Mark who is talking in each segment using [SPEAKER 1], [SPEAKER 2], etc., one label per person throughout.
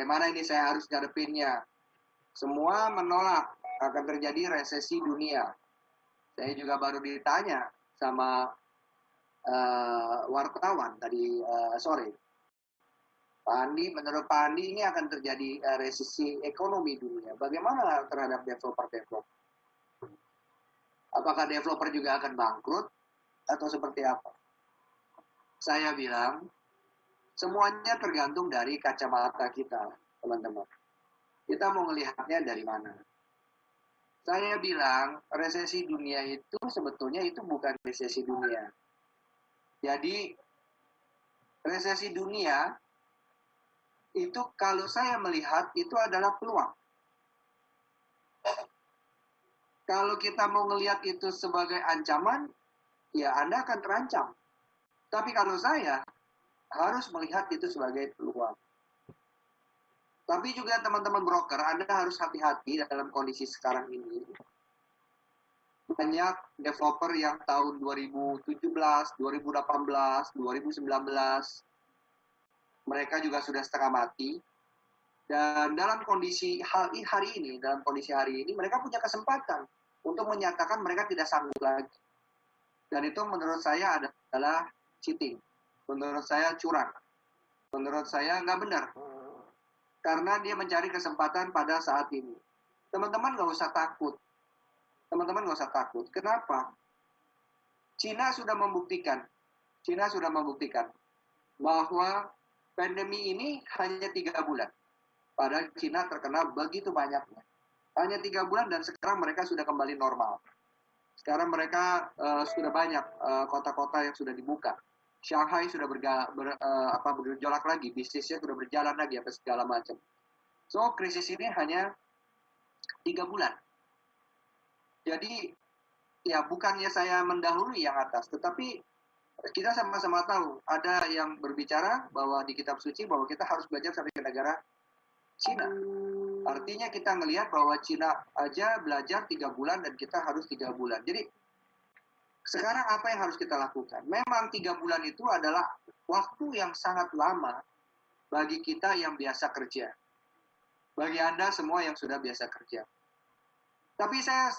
[SPEAKER 1] bagaimana ini saya harus ngadepinnya. Semua menolak akan terjadi resesi dunia. Saya juga baru ditanya sama wartawan tadi sore. Pak Andi, menurut Pak Andi ini akan terjadi resesi ekonomi dunia. Bagaimana terhadap developer-developer? Apakah developer juga akan bangkrut atau seperti apa? Saya bilang, semuanya tergantung dari kacamata kita, teman-teman. Kita mau melihatnya dari mana? Saya bilang, resesi dunia itu sebetulnya itu bukan resesi dunia. Jadi, resesi dunia itu kalau saya melihat itu adalah peluang. Kalau kita mau melihat itu sebagai ancaman, ya Anda akan terancam. Tapi kalau saya harus melihat itu sebagai peluang. Tapi juga teman-teman broker, Anda harus hati-hati dalam kondisi sekarang ini. Banyak developer yang tahun 2017, 2018, 2019, mereka juga sudah setengah mati. Dan dalam kondisi hari ini, mereka punya kesempatan untuk menyatakan mereka tidak sanggup lagi. Dan itu menurut saya adalah cheating. Menurut saya curang. Menurut saya nggak benar. Karena dia mencari kesempatan pada saat ini. Teman-teman nggak usah takut. Teman-teman nggak usah takut. Kenapa? Cina sudah membuktikan bahwa pandemi ini hanya 3 bulan. Padahal Cina terkena begitu banyaknya. Hanya 3 bulan dan sekarang mereka sudah kembali normal. Sekarang mereka sudah banyak kota-kota yang sudah dibuka. Shanghai sudah bergejolak lagi, bisnisnya sudah berjalan lagi apa segala macam. So krisis ini hanya 3 bulan. Jadi ya bukannya saya mendahului yang atas, tetapi kita sama-sama tahu ada yang berbicara bahwa di kitab suci bahwa kita harus belajar sampai ke negara Cina. Artinya kita ngelihat bahwa Cina aja belajar 3 bulan dan kita harus 3 bulan. Jadi sekarang apa yang harus kita lakukan? Memang 3 bulan itu adalah waktu yang sangat lama bagi kita yang biasa kerja. Bagi Anda semua yang sudah biasa kerja. Tapi saya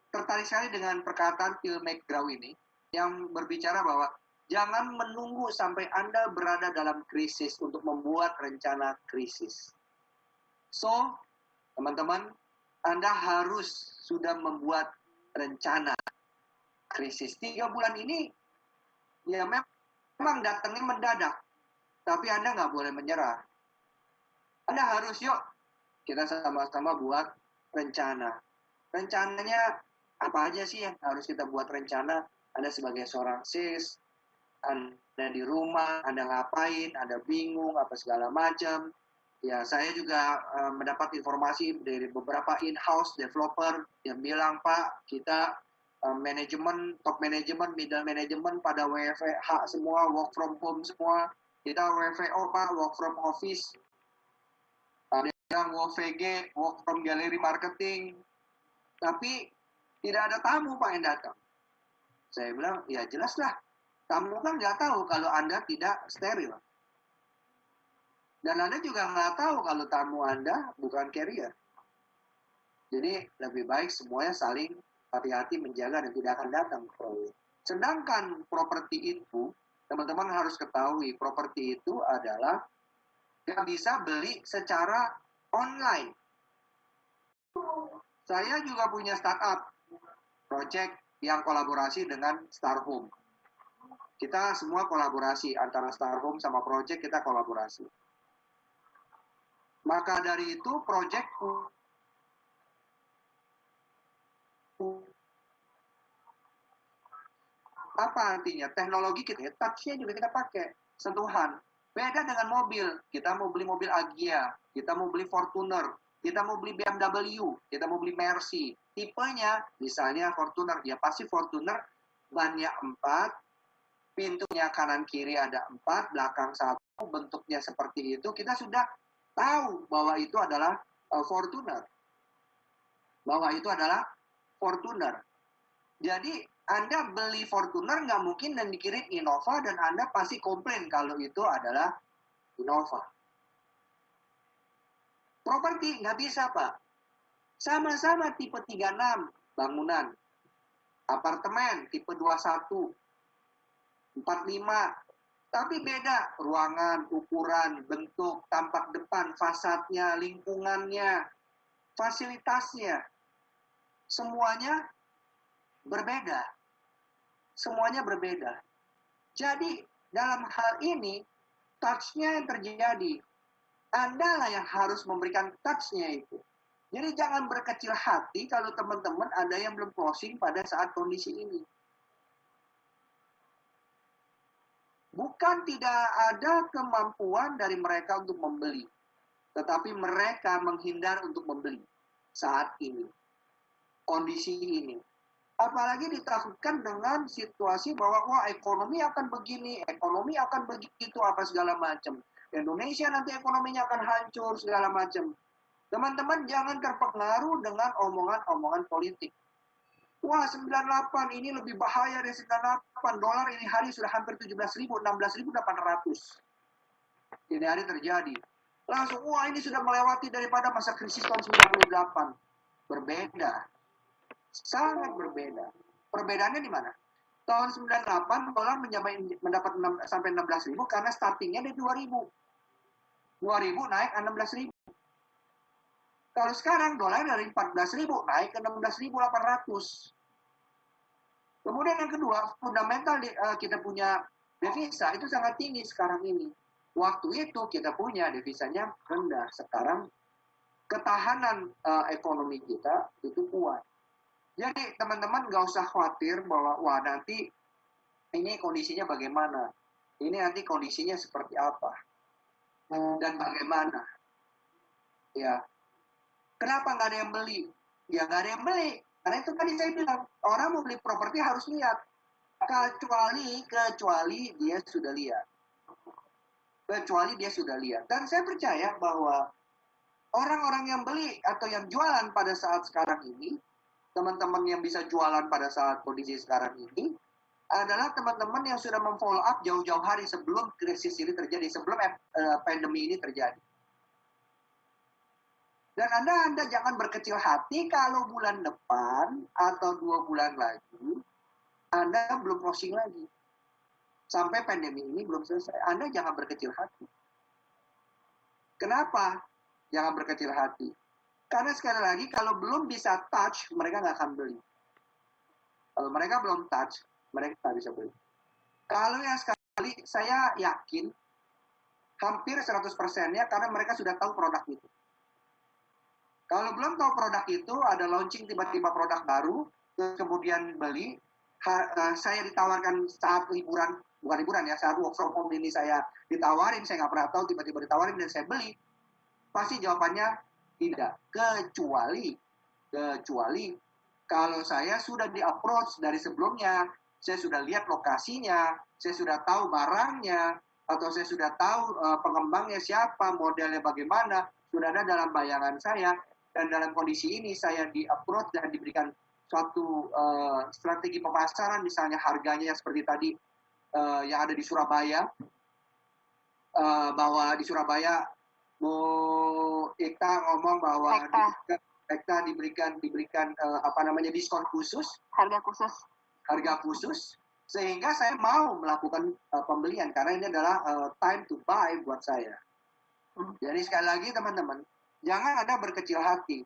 [SPEAKER 1] tertarik sekali dengan perkataan Phil McGraw ini yang berbicara bahwa jangan menunggu sampai Anda berada dalam krisis untuk membuat rencana krisis. So, teman-teman, Anda harus sudah membuat rencana krisis. 3 bulan ini ya memang datangnya mendadak, tapi Anda nggak boleh menyerah. Anda harus kita sama-sama buat rencana. Rencananya apa aja sih yang harus kita buat rencana? Anda sebagai seorang sis, Anda di rumah, Anda ngapain, Anda bingung apa segala macam. Ya, saya juga mendapat informasi dari beberapa in-house developer yang bilang, Pak, kita manajemen, top manajemen, middle manajemen pada WFH semua, work from home semua. Kita WFO, Pak, work from office. Ada yang WFG, work from gallery marketing. Tapi tidak ada tamu, Pak, yang datang. Saya bilang, ya jelaslah. Tamu kan nggak tahu kalau Anda tidak steril. Dan Anda juga nggak tahu kalau tamu Anda bukan carrier. Jadi lebih baik semuanya saling hati-hati menjaga dan tidak akan datang. Sedangkan properti itu, teman-teman harus ketahui, properti itu adalah nggak bisa beli secara online. Saya juga punya startup project yang kolaborasi dengan Star Home. Kita semua kolaborasi antara Star Home sama project kita kolaborasi. Maka dari itu project apa artinya? Teknologi kita, touch-nya juga kita pakai, sentuhan. Beda dengan mobil. Kita mau beli mobil Agya, kita mau beli Fortuner, kita mau beli BMW, kita mau beli Mercy. Tipenya, misalnya Fortuner, ya pasti Fortuner bannya 4, pintunya kanan kiri ada 4, belakang 1, bentuknya seperti itu. Kita sudah tahu bahwa itu adalah Fortuner. Jadi Anda beli Fortuner nggak mungkin dan dikirim Innova dan Anda pasti komplain kalau itu adalah Innova. Properti nggak bisa, Pak. Sama-sama tipe 36 bangunan. Apartemen tipe 21, 45. Tapi beda ruangan, ukuran, bentuk, tampak depan, fasadnya, lingkungannya, fasilitasnya. Semuanya berbeda. Semuanya berbeda. Jadi dalam hal ini, touch-nya yang terjadi. Anda lah yang harus memberikan touch-nya itu. Jadi jangan berkecil hati kalau teman-teman ada yang belum closing pada saat kondisi ini. Bukan tidak ada kemampuan dari mereka untuk membeli, tetapi mereka menghindar untuk membeli saat ini, kondisi ini. Apalagi ditakutkan dengan situasi bahwa wah ekonomi akan begini, ekonomi akan begitu, apa segala macam. Indonesia nanti ekonominya akan hancur segala macam. Teman-teman jangan terpengaruh dengan omongan-omongan politik. Wah 98 ini lebih bahaya dari 98. Dolar ini hari sudah hampir 17.000, 16.800. Ini hari terjadi. Langsung, wah ini sudah melewati daripada masa krisis tahun 98. Berbeda. Sangat berbeda. Perbedaannya di mana? Tahun 98 dolar mendapat sampai 16.000 karena startingnya dari 2.000. 2.000 naik 16.000. Kalau sekarang dolar dari 14.000 naik ke 16.800. Kemudian yang kedua, fundamental kita punya devisa itu sangat tinggi sekarang ini. Waktu itu kita punya devisanya rendah. Sekarang ketahanan ekonomi kita itu kuat. Jadi teman-teman nggak usah khawatir bahwa wah nanti ini kondisinya bagaimana. Ini nanti kondisinya seperti apa. Dan bagaimana. Ya. Kenapa nggak ada yang beli? Ya nggak ada yang beli. Karena itu tadi saya bilang, orang mau beli properti harus lihat. Kecuali dia sudah lihat. Kecuali dia sudah lihat. Dan saya percaya bahwa orang-orang yang beli atau yang jualan pada saat sekarang ini, teman-teman yang bisa jualan pada saat kondisi sekarang ini, adalah teman-teman yang sudah memfollow up jauh-jauh hari sebelum krisis ini terjadi, sebelum pandemi ini terjadi. Dan Anda jangan berkecil hati kalau bulan depan atau 2 bulan lagi, Anda belum closing lagi. Sampai pandemi ini belum selesai. Anda jangan berkecil hati. Kenapa jangan berkecil hati? Karena sekali lagi, kalau belum bisa touch, mereka nggak akan beli. Kalau mereka belum touch, mereka nggak bisa beli. Kalau yang sekali, saya yakin, hampir 100%-nya karena mereka sudah tahu produk itu. Kalau belum tahu produk itu, ada launching tiba-tiba produk baru, kemudian beli, saya ditawarkan saat liburan, bukan liburan ya, saat work from home ini saya ditawarin, saya nggak pernah tahu, tiba-tiba ditawarin dan saya beli, pasti jawabannya tidak. Kecuali kalau saya sudah di-approach dari sebelumnya, saya sudah lihat lokasinya, saya sudah tahu barangnya, atau saya sudah tahu pengembangnya siapa, modelnya bagaimana, sudah ada dalam bayangan saya. Dan dalam kondisi ini saya di-approach dan diberikan suatu strategi pemasaran, misalnya harganya seperti tadi yang ada di Surabaya, bahwa di Surabaya Bu Eka ngomong bahwa Eka diberikan diskon khusus, harga khusus, sehingga saya mau melakukan pembelian karena ini adalah time to buy buat saya. Jadi sekali lagi teman-teman, jangan Anda berkecil hati.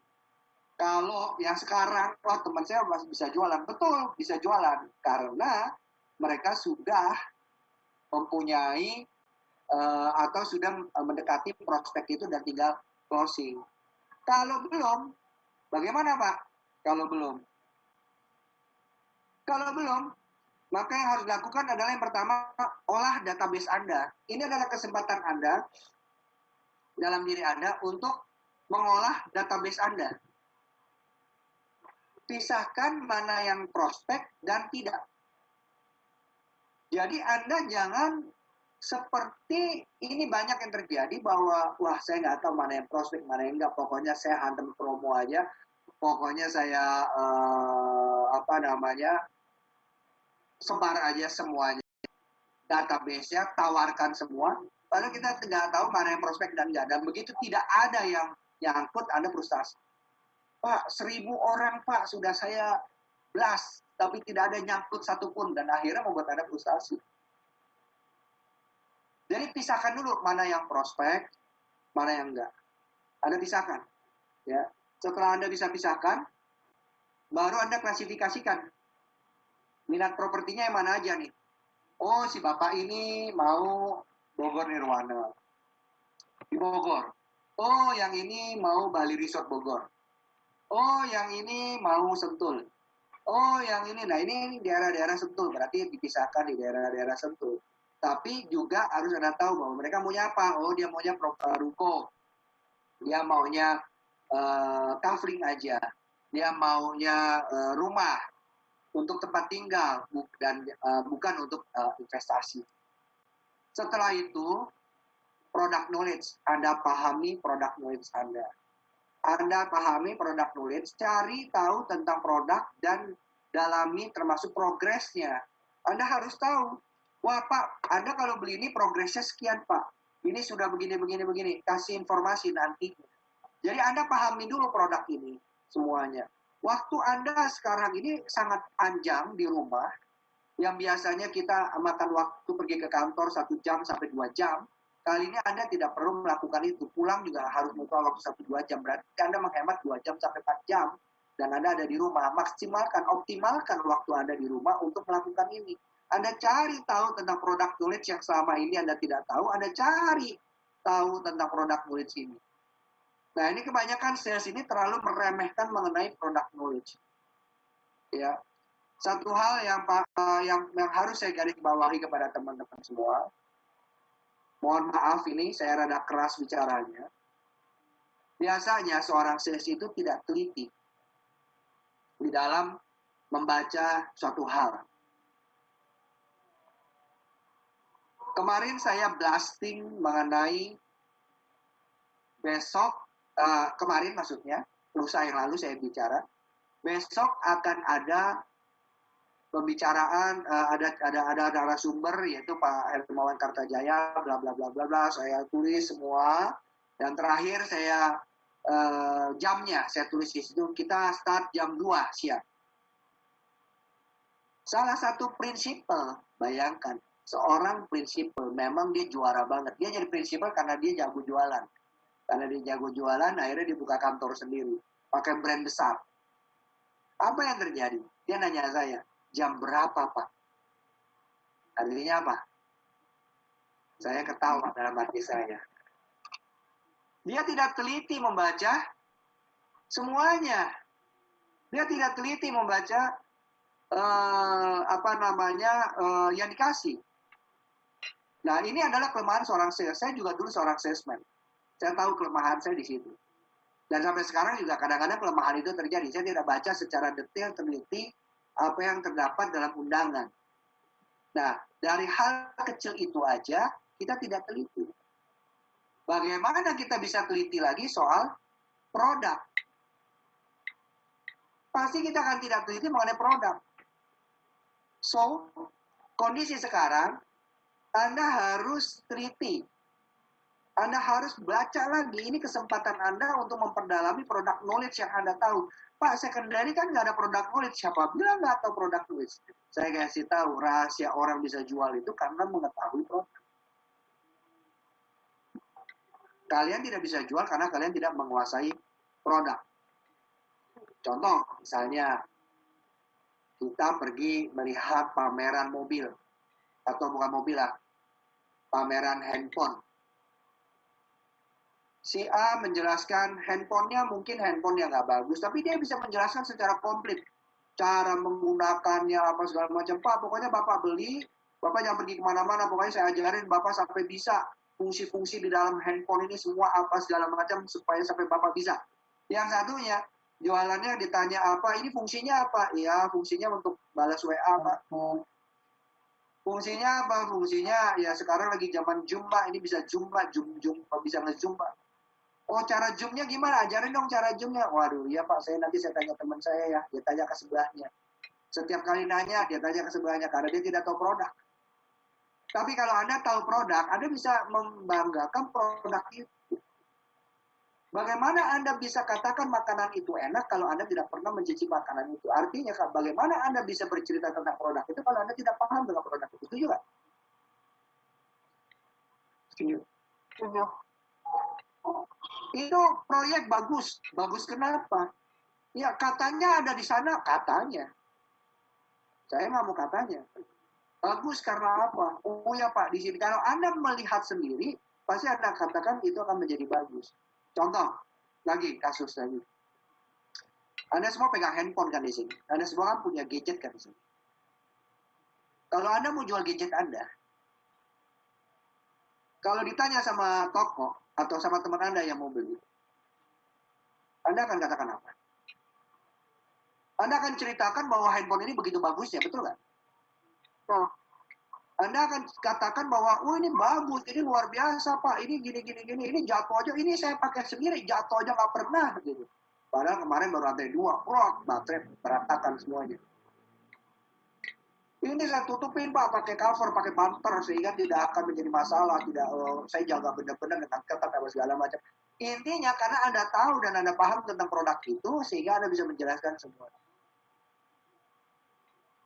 [SPEAKER 1] Kalau yang sekarang, wah teman saya masih bisa jualan. Betul, bisa jualan. Karena mereka sudah mempunyai atau sudah mendekati prospek itu dan tinggal closing. Kalau belum, bagaimana Pak? Kalau belum, maka yang harus dilakukan adalah yang pertama, olah database Anda. Ini adalah kesempatan Anda dalam diri Anda untuk mengolah database Anda. Pisahkan mana yang prospek dan tidak. Jadi Anda jangan seperti ini, banyak yang terjadi bahwa wah saya nggak tahu mana yang prospek, mana yang enggak, pokoknya saya hantem promo aja, pokoknya saya sebar aja semuanya, database-nya tawarkan semua, padahal kita tidak tahu mana yang prospek dan enggak. Dan begitu tidak ada yang nyangkut, Anda frustasi. Pak, 1.000 orang Pak sudah saya blast, tapi tidak ada nyangkut satupun, dan akhirnya membuat Anda frustasi. Jadi pisahkan dulu mana yang prospek, mana yang enggak. Anda pisahkan. Ya. Setelah Anda bisa pisahkan, baru Anda klasifikasikan. Minat propertinya yang mana aja nih? Oh, si Bapak ini mau Bogor Nirwana. Di Bogor. Oh, yang ini mau Bali Resort Bogor. Oh, yang ini mau Sentul. Oh, yang ini. Nah, ini daerah-daerah Sentul. Berarti dipisahkan di daerah-daerah Sentul. Tapi juga harus Anda tahu bahwa mereka maunya apa. Oh, dia maunya ruko. Dia maunya kafling aja. Dia maunya rumah untuk tempat tinggal dan bukan untuk investasi. Setelah itu, product knowledge. Anda pahami product knowledge Anda. Anda pahami product knowledge, cari tahu tentang produk dan dalami termasuk progresnya. Anda harus tahu, wah Pak, Anda kalau beli ini progresnya sekian Pak. Ini sudah begini. Kasih informasi nanti. Jadi Anda pahami dulu produk ini semuanya. Waktu Anda sekarang ini sangat panjang di rumah, yang biasanya kita makan waktu pergi ke kantor 1 jam sampai 2 jam, kali ini Anda tidak perlu melakukan itu. Pulang juga harus membutuhkan waktu 1-2 jam. Berarti Anda menghemat 2 jam sampai 4 jam. Dan Anda ada di rumah. Optimalkan waktu Anda di rumah untuk melakukan ini. Anda cari tahu tentang produk knowledge yang selama ini Anda tidak tahu. Anda cari tahu tentang produk knowledge ini. Nah, ini kebanyakan sales ini terlalu meremehkan mengenai product knowledge. Ya, satu hal yang harus saya garis bawahi kepada teman-teman semua. Mohon maaf ini saya rada keras bicaranya. Biasanya seorang sales itu tidak teliti di dalam membaca suatu hal. Kemarin saya blasting mengenai besok. Kemarin maksudnya, lusa yang lalu saya bicara, besok akan ada pembicaraan, ada narasumber yaitu Pak Hermawan Kartajaya, bla bla bla bla bla. Saya tulis semua, dan terakhir saya jamnya saya tulis di situ, kita start jam 2 siang. Salah satu prinsipal, bayangkan, seorang prinsipal memang dia juara banget. Dia jadi prinsipal karena dia jago jualan. Karena dia jago jualan, akhirnya dia buka kantor sendiri. Pakai brand besar. Apa yang terjadi? Dia nanya saya, jam berapa Pak? Artinya apa? Saya ketawa dalam hati saya. Dia tidak teliti membaca semuanya. Dia tidak teliti membaca yang dikasih. Nah, ini adalah kelemahan seorang sales. Saya juga dulu seorang salesman. Saya tahu kelemahan saya di situ. Dan sampai sekarang juga kadang-kadang kelemahan itu terjadi. Saya tidak baca secara detail, teliti apa yang terdapat dalam undangan. Nah, dari hal kecil itu aja, kita tidak teliti. Bagaimana kita bisa teliti lagi soal produk? Pasti kita akan tidak teliti mengenai produk. So, kondisi sekarang, Anda harus teliti. Anda harus baca lagi. Ini kesempatan Anda untuk memperdalami produk knowledge yang Anda tahu. Pak, secondary kan nggak ada produk knowledge. Siapa bilang nggak tahu produk knowledge? Saya kasih tahu, rahasia orang bisa jual itu karena mengetahui produk. Kalian tidak bisa jual karena kalian tidak menguasai produk. Contoh, misalnya, kita pergi melihat pameran mobil. Atau bukan mobil lah, pameran handphone. Si A menjelaskan handphonenya mungkin handphone yang nggak bagus, tapi dia bisa menjelaskan secara komplit. Cara menggunakannya, apa segala macam. Pak, pokoknya Bapak beli, Bapak jangan pergi kemana-mana, pokoknya saya ajarin Bapak sampai bisa fungsi-fungsi di dalam handphone ini semua apa segala macam, supaya sampai Bapak bisa. Yang satunya, jualannya ditanya apa, ini fungsinya apa? Ya, fungsinya untuk balas WA, Pak. Fungsinya apa? Fungsinya ya sekarang lagi zaman Zoom, Pak. Ini bisa Zoom, Pak. Zoom, bisa nge-Zoom, Pak. Oh, cara zoomnya gimana? Ajarin dong cara zoomnya. Waduh, iya Pak, saya tanya teman saya ya. Dia tanya ke sebelahnya. Setiap kali nanya, dia tanya ke sebelahnya. Karena dia tidak tahu produk. Tapi kalau Anda tahu produk, Anda bisa membanggakan produk itu. Bagaimana Anda bisa katakan makanan itu enak kalau Anda tidak pernah mencicipi makanan itu? Artinya, bagaimana Anda bisa bercerita tentang produk itu kalau Anda tidak paham dengan produk itu? Setuju nggak? Setuju.
[SPEAKER 2] Setuju.
[SPEAKER 1] Itu proyek bagus. Bagus kenapa? Ya, katanya ada di sana, katanya. Saya nggak mau katanya. Bagus karena apa? Oh ya Pak, di sini. Kalau Anda melihat sendiri, pasti Anda katakan itu akan menjadi bagus. Contoh, lagi kasus lagi. Anda semua pegang handphone kan di sini. Anda semua kan punya gadget kan di sini. Kalau Anda mau jual gadget Anda, kalau ditanya sama toko atau sama teman Anda yang mau beli, Anda akan katakan apa? Anda akan ceritakan bahwa handphone ini begitu bagusnya, betul nggak?
[SPEAKER 2] Betul.
[SPEAKER 1] Anda akan katakan bahwa, oh ini bagus, ini luar biasa Pak, ini gini, ini jatuh aja, ini saya pakai sendiri, jatuh aja nggak pernah gitu. Padahal kemarin baru lantai 2, baterai berantakan semuanya. Ini saya tutupin Pak, pakai cover, pakai bumper, sehingga tidak akan menjadi masalah, tidak, saya jaga benar-benar dengan ketat apa segala macam. Intinya karena Anda tahu dan Anda paham tentang produk itu, sehingga Anda bisa menjelaskan semua.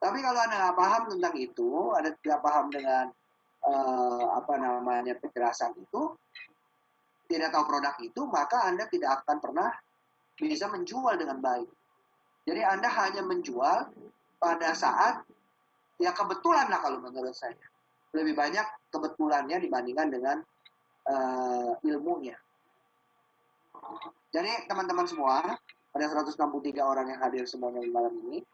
[SPEAKER 1] Tapi kalau Anda nggak paham tentang itu, Anda tidak paham dengan penjelasan itu, tidak tahu produk itu, maka Anda tidak akan pernah bisa menjual dengan baik. Jadi Anda hanya menjual pada saat ya kebetulan lah kalau menurut saya. Lebih banyak kebetulannya dibandingkan dengan ilmunya. Jadi teman-teman semua, ada 163 orang yang hadir semuanya di malam ini,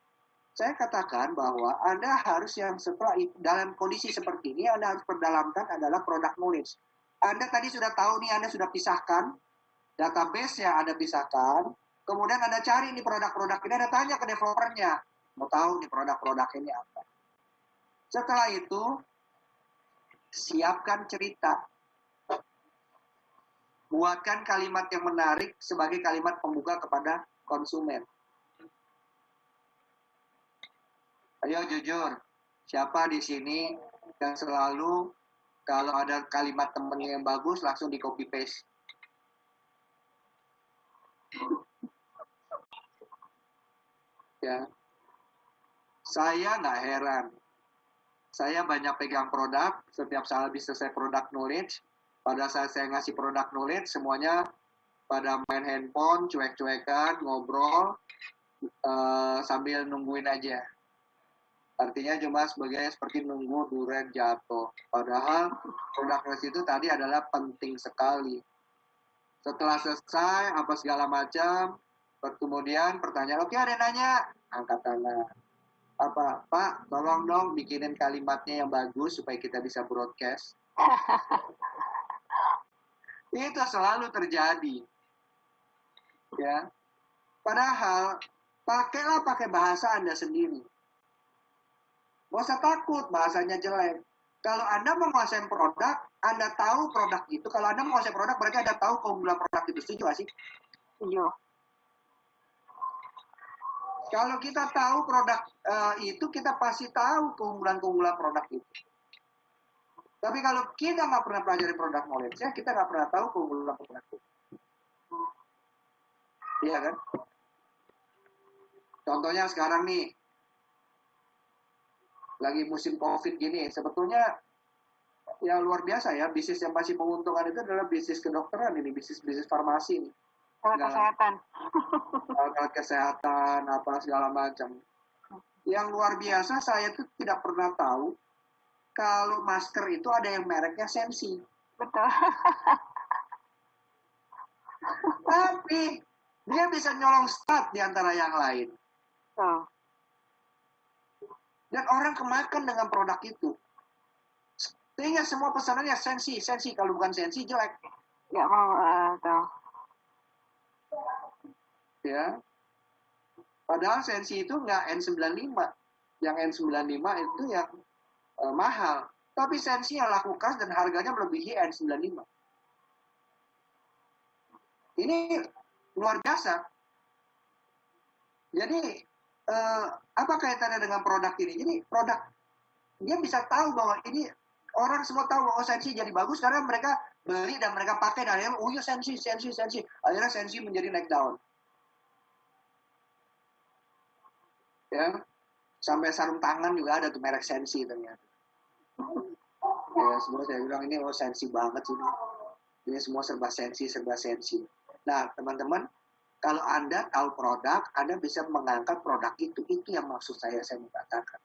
[SPEAKER 1] saya katakan bahwa Anda harus yang setelah dalam kondisi seperti ini, Anda harus perdalamkan adalah product knowledge. Anda tadi sudah tahu nih, Anda sudah pisahkan, database yang Anda pisahkan, kemudian Anda cari nih produk-produk ini, Anda tanya ke developernya, mau tahu nih produk-produk ini apa. Setelah itu, siapkan cerita. Buatkan kalimat yang menarik sebagai kalimat pembuka kepada konsumen. Ayo jujur, siapa di sini yang selalu kalau ada kalimat temennya yang bagus langsung di copy paste? Ya, saya nggak heran. Saya banyak pegang produk, setiap saat bisa saya product knowledge. Pada saat saya ngasih product knowledge, semuanya pada main handphone, cuek-cuekan, ngobrol, sambil nungguin aja. Artinya cuma seperti nunggu durian jatuh. Padahal produk knowledge itu tadi adalah penting sekali. Setelah selesai, apa segala macam, kemudian pertanyaan, oke ada yang nanya, angkat tangan. Apa, Pak, tolong dong bikinin kalimatnya yang bagus supaya kita bisa broadcast. Itu selalu terjadi. Ya. Padahal, pakai bahasa Anda sendiri. Nggak usah takut bahasanya jelek. Kalau Anda menguasai produk, Anda tahu produk itu. Kalau Anda menguasai produk, berarti Anda tahu keunggulan produk itu. Setuju gak sih?
[SPEAKER 2] Setuju.
[SPEAKER 1] Kalau kita tahu produk itu, kita pasti tahu keunggulan-keunggulan produk itu. Tapi kalau kita nggak pernah pelajari produk knowledge-nya, kita nggak pernah tahu keunggulan produk itu. Iya kan? Contohnya sekarang nih, lagi musim COVID gini, sebetulnya ya luar biasa ya, bisnis yang masih menguntungkan itu adalah bisnis kedokteran ini, bisnis farmasi ini.
[SPEAKER 2] Kesehatan.
[SPEAKER 1] Alat kesehatan, apa segala macam. Yang luar biasa, saya tuh tidak pernah tahu kalau masker itu ada yang mereknya Sensi.
[SPEAKER 2] Betul.
[SPEAKER 1] Tapi dia bisa nyolong start di antara yang lain.
[SPEAKER 2] Betul.
[SPEAKER 1] Dan orang kemakan dengan produk itu. Sehingga semua pesanannya Sensi. Kalau bukan Sensi jelek.
[SPEAKER 2] Nggak mau tahu.
[SPEAKER 1] Ya. Padahal Sensi itu nggak N95. Yang N95 itu yang mahal. Tapi Sensi yang laku khas dan harganya melebihi N95. Ini luar biasa. Jadi, apa kaitannya dengan produk ini? Jadi, produk, dia bisa tahu bahwa ini, orang semua tahu bahwa Sensi jadi bagus karena mereka beli dan mereka pakai dan akhirnya, oh iya sensi. Akhirnya sensi menjadi naik daun. Ya, sampai sarung tangan juga ada tuh merek sensi ternyata. Ya, semua saya bilang ini sensi banget sih. Ini semua serba sensi. Nah, teman-teman, kalau Anda tahu produk, Anda bisa mengangkat produk itu. Itu yang maksud saya mau katakan.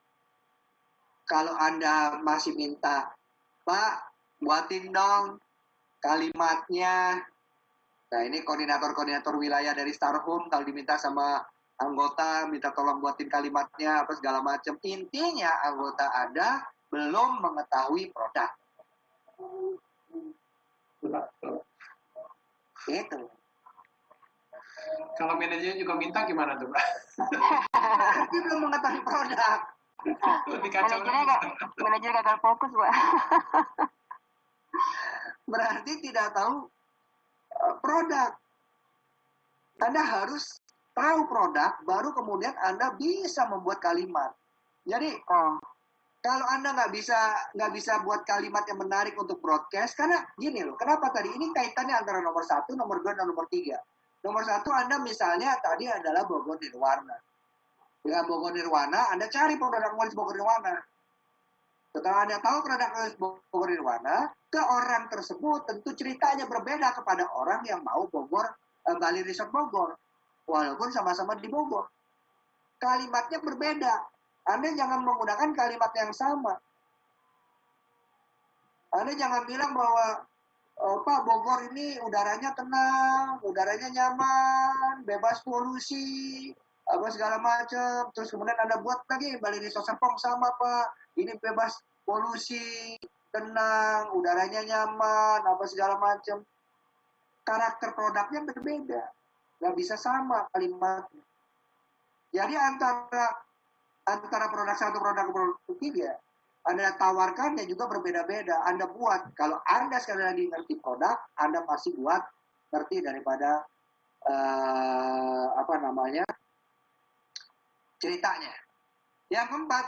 [SPEAKER 1] Kalau Anda masih minta, Pak, buatin dong kalimatnya. Nah, ini koordinator wilayah dari Star Home, kalau diminta sama anggota, minta tolong buatin kalimatnya, apa segala macam. Intinya, anggota Anda belum mengetahui produk. Itu.
[SPEAKER 3] Kalau manajernya juga minta gimana tuh, Pak?
[SPEAKER 1] Dia belum mengetahui produk.
[SPEAKER 2] Manajer gagal fokus, Pak.
[SPEAKER 1] Berarti tidak tahu produk. Anda harus tahu produk, baru kemudian Anda bisa membuat kalimat. Jadi, kalau Anda nggak bisa buat kalimat yang menarik untuk broadcast, karena gini loh, kenapa tadi ini kaitannya antara nomor 1, nomor 2, dan nomor 3. Nomor 1 Anda misalnya tadi adalah Bogor Nirwana. Dengan Bogor Nirwana, Anda cari produk nulis Bogor Nirwana. Setelah Anda tahu produk nulis Bogor Nirwana, ke orang tersebut tentu ceritanya berbeda kepada orang yang mau Bogor, Bali Resort Bogor. Walaupun sama-sama di Bogor. Kalimatnya berbeda. Anda jangan menggunakan kalimat yang sama. Anda jangan bilang bahwa Pak, Bogor ini udaranya tenang, udaranya nyaman, bebas polusi, apa segala macam. Terus kemudian Anda buat lagi Bali Resort Serpong sama Pak, ini bebas polusi, tenang, udaranya nyaman, apa segala macam. Karakter produknya berbeda, nggak bisa sama kalimatnya. Jadi antara produk satu, produk tiga, Anda tawarkan dan juga berbeda-beda. Anda buat, kalau Anda sekali lagi ngerti produk, Anda pasti buat ngerti daripada ceritanya. Yang keempat,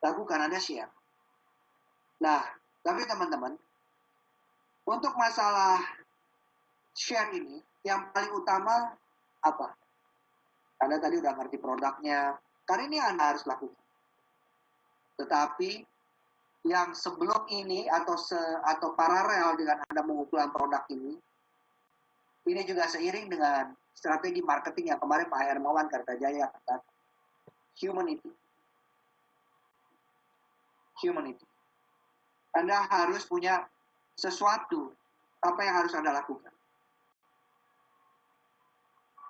[SPEAKER 1] lakukan Anda share. Nah, tapi teman-teman, untuk masalah share ini, yang paling utama apa? Anda tadi udah ngerti produknya, karena ini Anda harus lakukan. Tetapi yang sebelum ini atau paralel dengan Anda mengumpulkan produk ini juga seiring dengan strategi marketing yang kemarin Pak Hermawan Kartajaya katakan, humanity. Anda harus punya sesuatu, apa yang harus Anda lakukan?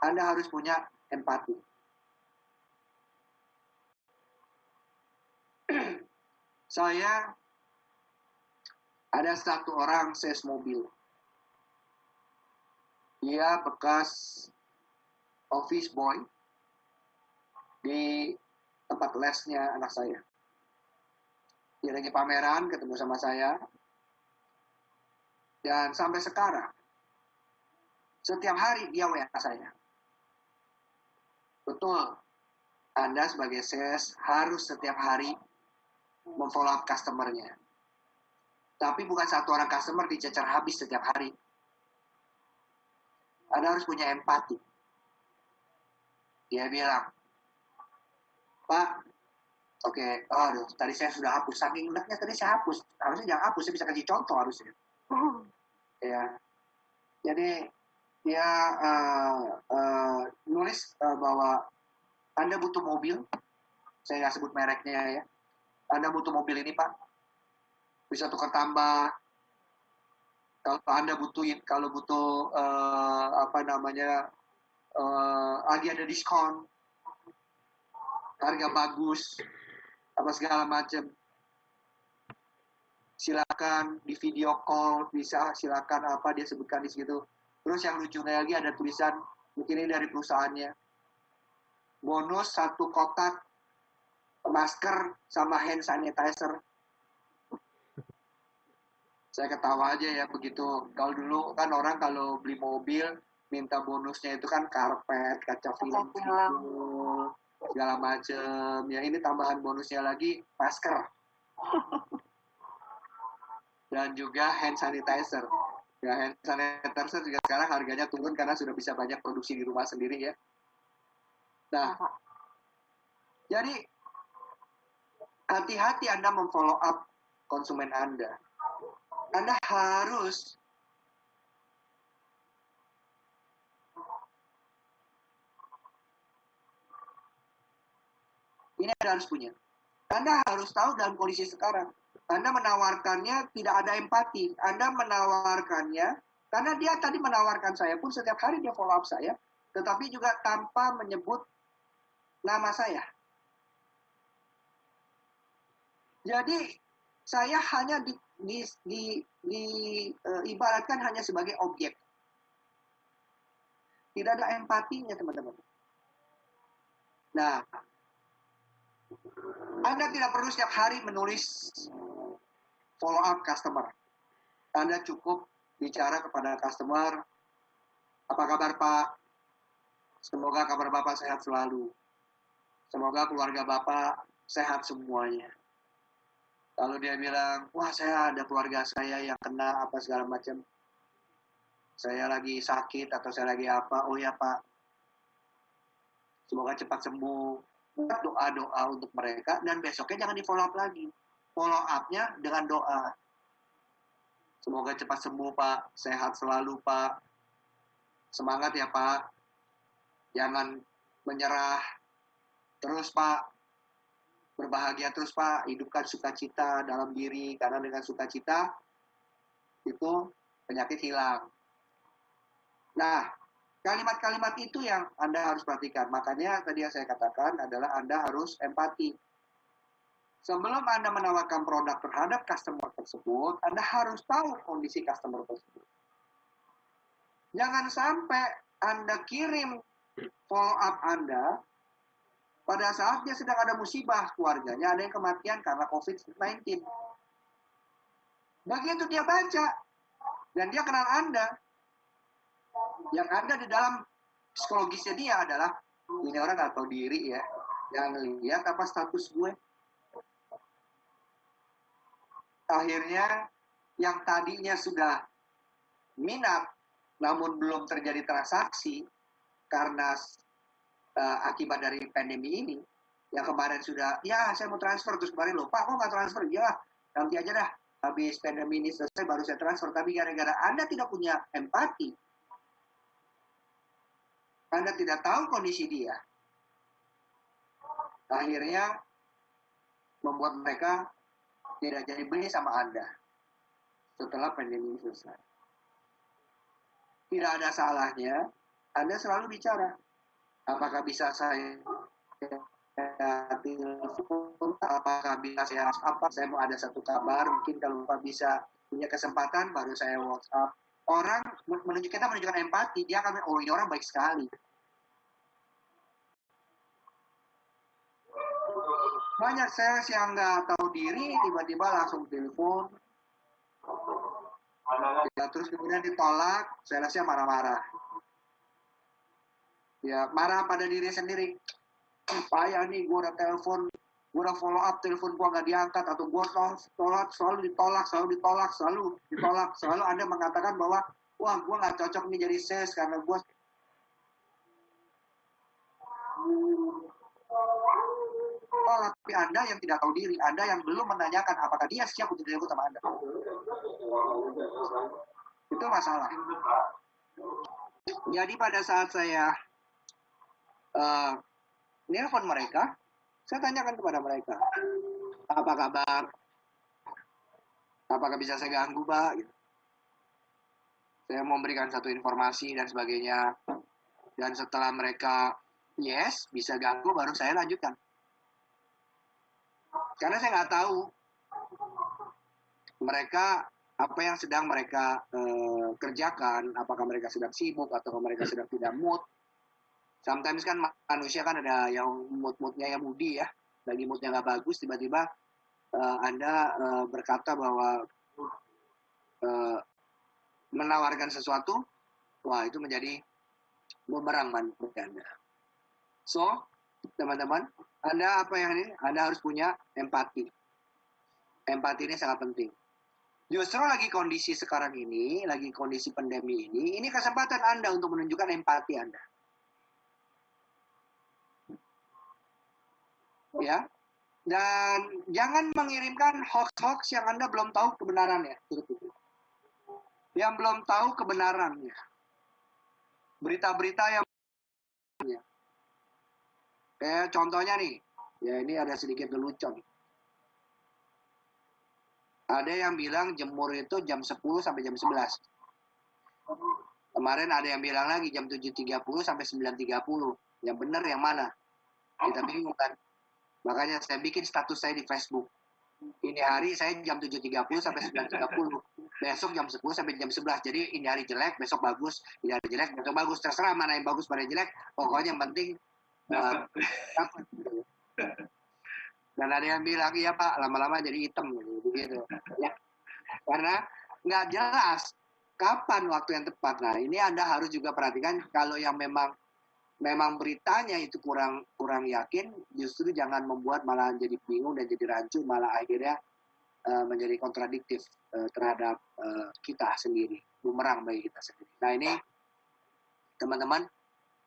[SPEAKER 1] Anda harus punya empati. Saya ada satu orang sales mobil. Dia bekas office boy di tempat lesnya anak saya. Dia lagi pameran, ketemu sama saya. Dan sampai sekarang, setiap hari dia WA saya. Betul, Anda sebagai sales harus setiap hari memfollow up customer-nya. Tapi bukan satu orang customer dicecer habis setiap hari. Anda harus punya empati. Dia bilang, Pak, oke, aduh, tadi saya sudah hapus. Saking enaknya tadi saya hapus. Harusnya jangan hapus, saya bisa kasih contoh harusnya. Ya, jadi dia nulis bahwa Anda butuh mobil. Saya nggak sebut mereknya ya. Anda butuh mobil ini, Pak. Bisa tukar tambah. Kalau Anda butuh lagi ada diskon, harga bagus, apa segala macam. Silakan di video call, bisa silakan apa dia sebutkan di situ. Terus yang lucunya lagi ada tulisan, mungkin ini dari perusahaannya, bonus 1 kotak masker sama hand sanitizer. Saya ketawa aja ya begitu. Kalau dulu kan orang kalau beli mobil minta bonusnya itu kan karpet, kaca film, segala macem. Ya ini tambahan bonusnya lagi masker. dan juga hand sanitizer. Ya, hand sanitizer juga sekarang harganya turun karena sudah bisa banyak produksi di rumah sendiri ya. Nah, jadi hati-hati Anda memfollow up konsumen Anda. Anda harus ini Anda harus punya. Anda harus tahu dalam kondisi sekarang. Anda menawarkannya tidak ada empati. Anda menawarkannya karena dia tadi menawarkan saya pun setiap hari dia follow up saya, tetapi juga tanpa menyebut nama saya. Jadi saya hanya ibaratkan hanya sebagai objek. Tidak ada empatinya teman-teman. Nah, Anda tidak perlu setiap hari menulis follow up customer. Anda cukup bicara kepada customer, apa kabar Pak? Semoga kabar Bapak sehat selalu. Semoga keluarga Bapak sehat semuanya. Lalu dia bilang, wah saya ada keluarga saya yang kena apa segala macam. Saya lagi sakit atau saya lagi apa. Oh ya Pak, semoga cepat sembuh. Buat doa-doa untuk mereka dan besoknya jangan di follow up lagi. Follow up-nya dengan doa. Semoga cepat sembuh Pak, sehat selalu Pak. Semangat ya Pak. Jangan menyerah. Terus Pak, berbahagia terus Pak, hidupkan sukacita dalam diri, karena dengan sukacita itu penyakit hilang. Nah, kalimat-kalimat itu yang Anda harus perhatikan. Makanya tadi yang saya katakan adalah Anda harus empati. Sebelum Anda menawarkan produk terhadap customer tersebut, Anda harus tahu kondisi customer tersebut. Jangan sampai Anda kirim follow up Anda pada saat dia sedang ada musibah keluarganya, ada yang kematian karena COVID-19. Begitu dia baca, dan dia kenal Anda, yang ada di dalam psikologisnya dia adalah, ini orang nggak tahu diri ya, yang lihat apa status gue. Akhirnya, yang tadinya sudah minat, namun belum terjadi transaksi, karena akibat dari pandemi ini, yang kemarin sudah, ya saya mau transfer, terus kemarin loh, Pak kok nggak transfer? Ya, nanti aja dah, habis pandemi ini selesai baru saya transfer. Tapi gara-gara Anda tidak punya empati, Anda tidak tahu kondisi dia, akhirnya membuat mereka tidak jadi beli sama Anda setelah pandemi ini selesai. Tidak ada salahnya Anda selalu bicara, apakah bisa saya telepon, apakah bisa saya mau ada satu kabar, mungkin kalau Bapak bisa punya kesempatan baru saya WhatsApp. Orang kita menunjukkan empati, dia akan, oh ini orang baik sekali. Banyak sales yang nggak tahu diri, tiba-tiba langsung telepon, ya, terus kemudian ditolak, salesnya marah-marah. Ya, marah pada diri sendiri. Payah nih, gue udah telepon, gue udah follow up, telepon gue nggak diangkat, atau gue selalu ditolak, selalu Anda mengatakan bahwa, wah gue nggak cocok nih jadi sales karena gue tapi Anda yang tidak tahu diri, Anda yang belum menanyakan apakah dia siap untuk dilakukan sama Anda. Itu masalah. Jadi pada saat saya nelpon mereka, saya tanyakan kepada mereka, apa kabar? Apakah bisa saya ganggu, Pak? Gitu. Saya mau memberikan satu informasi dan sebagainya. Dan setelah mereka yes, bisa ganggu, baru saya lanjutkan. Karena saya nggak tahu mereka apa yang sedang mereka kerjakan, apakah mereka sedang sibuk atau mereka sedang tidak mood. Sometimes kan manusia kan ada yang mood-moodnya yang moody ya, lagi moodnya nggak bagus, tiba-tiba Anda berkata bahwa menawarkan sesuatu, wah itu menjadi bumerang bagi Anda. So, teman-teman, Anda apa yang ini? Anda harus punya empati. Empati ini sangat penting. Justru lagi kondisi sekarang ini, lagi kondisi pandemi ini kesempatan Anda untuk menunjukkan empati Anda. Ya, dan jangan mengirimkan hoax-hoax yang Anda belum tahu kebenarannya. Yang belum tahu kebenarannya. Berita-berita yang kayak contohnya nih, ya ini ada sedikit lelucon. Ada yang bilang jemur itu jam 10 sampai jam 11. Kemarin ada yang bilang lagi jam 7.30 sampai 9.30. Yang benar yang mana? Kita bingung kan. Makanya saya bikin status saya di Facebook. Ini hari saya jam 7.30 sampai 9.30. Besok jam 10 sampai jam 11. Jadi ini hari jelek, besok bagus. Ini hari jelek, besok bagus. Terserah mana yang bagus, mana yang jelek. Pokoknya yang penting dapat. Dan ada yang bilang, iya Pak, lama-lama jadi hitam. Begitu. Ya. Karena nggak jelas kapan waktu yang tepat. Nah, ini Anda harus juga perhatikan kalau yang memang beritanya itu kurang yakin, justru jangan membuat malah jadi bingung dan jadi rancu, malah akhirnya menjadi kontradiktif terhadap kita sendiri, bumerang bagi kita sendiri. Nah ini teman-teman,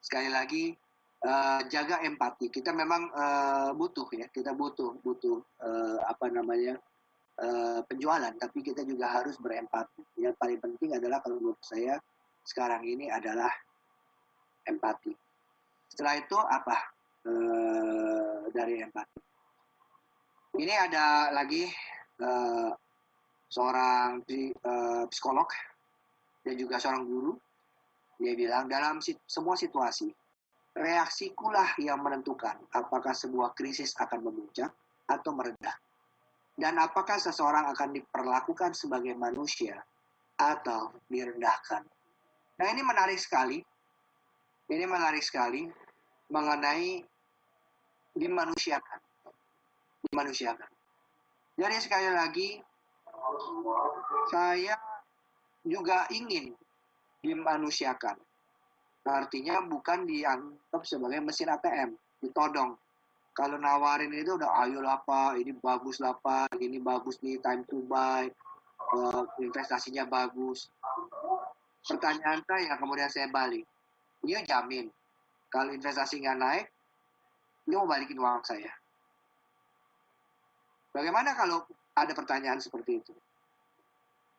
[SPEAKER 1] sekali lagi jaga empati. Kita memang butuh ya, kita butuh penjualan, tapi kita juga harus berempati. Yang paling penting adalah kalau menurut saya sekarang ini adalah empati. Setelah itu apa dari empati? Ini ada lagi seorang psikolog dan juga seorang guru. Dia bilang dalam semua situasi, reaksikulah yang menentukan apakah sebuah krisis akan memuncak atau meredah. Dan apakah seseorang akan diperlakukan sebagai manusia atau direndahkan. Nah ini menarik sekali. Ini menarik sekali mengenai dimanusiakan. Jadi sekali lagi, saya juga ingin dimanusiakan. Artinya bukan dianggap sebagai mesin ATM, ditodong. Kalau nawarin itu udah ayolah Pak, ini bagus lah Pak, ini bagus nih, time to buy, investasinya bagus. Pertanyaan saya kemudian saya balik, you jamin kalau investasi nggak naik, you mau balikin uang saya. Bagaimana kalau ada pertanyaan seperti itu?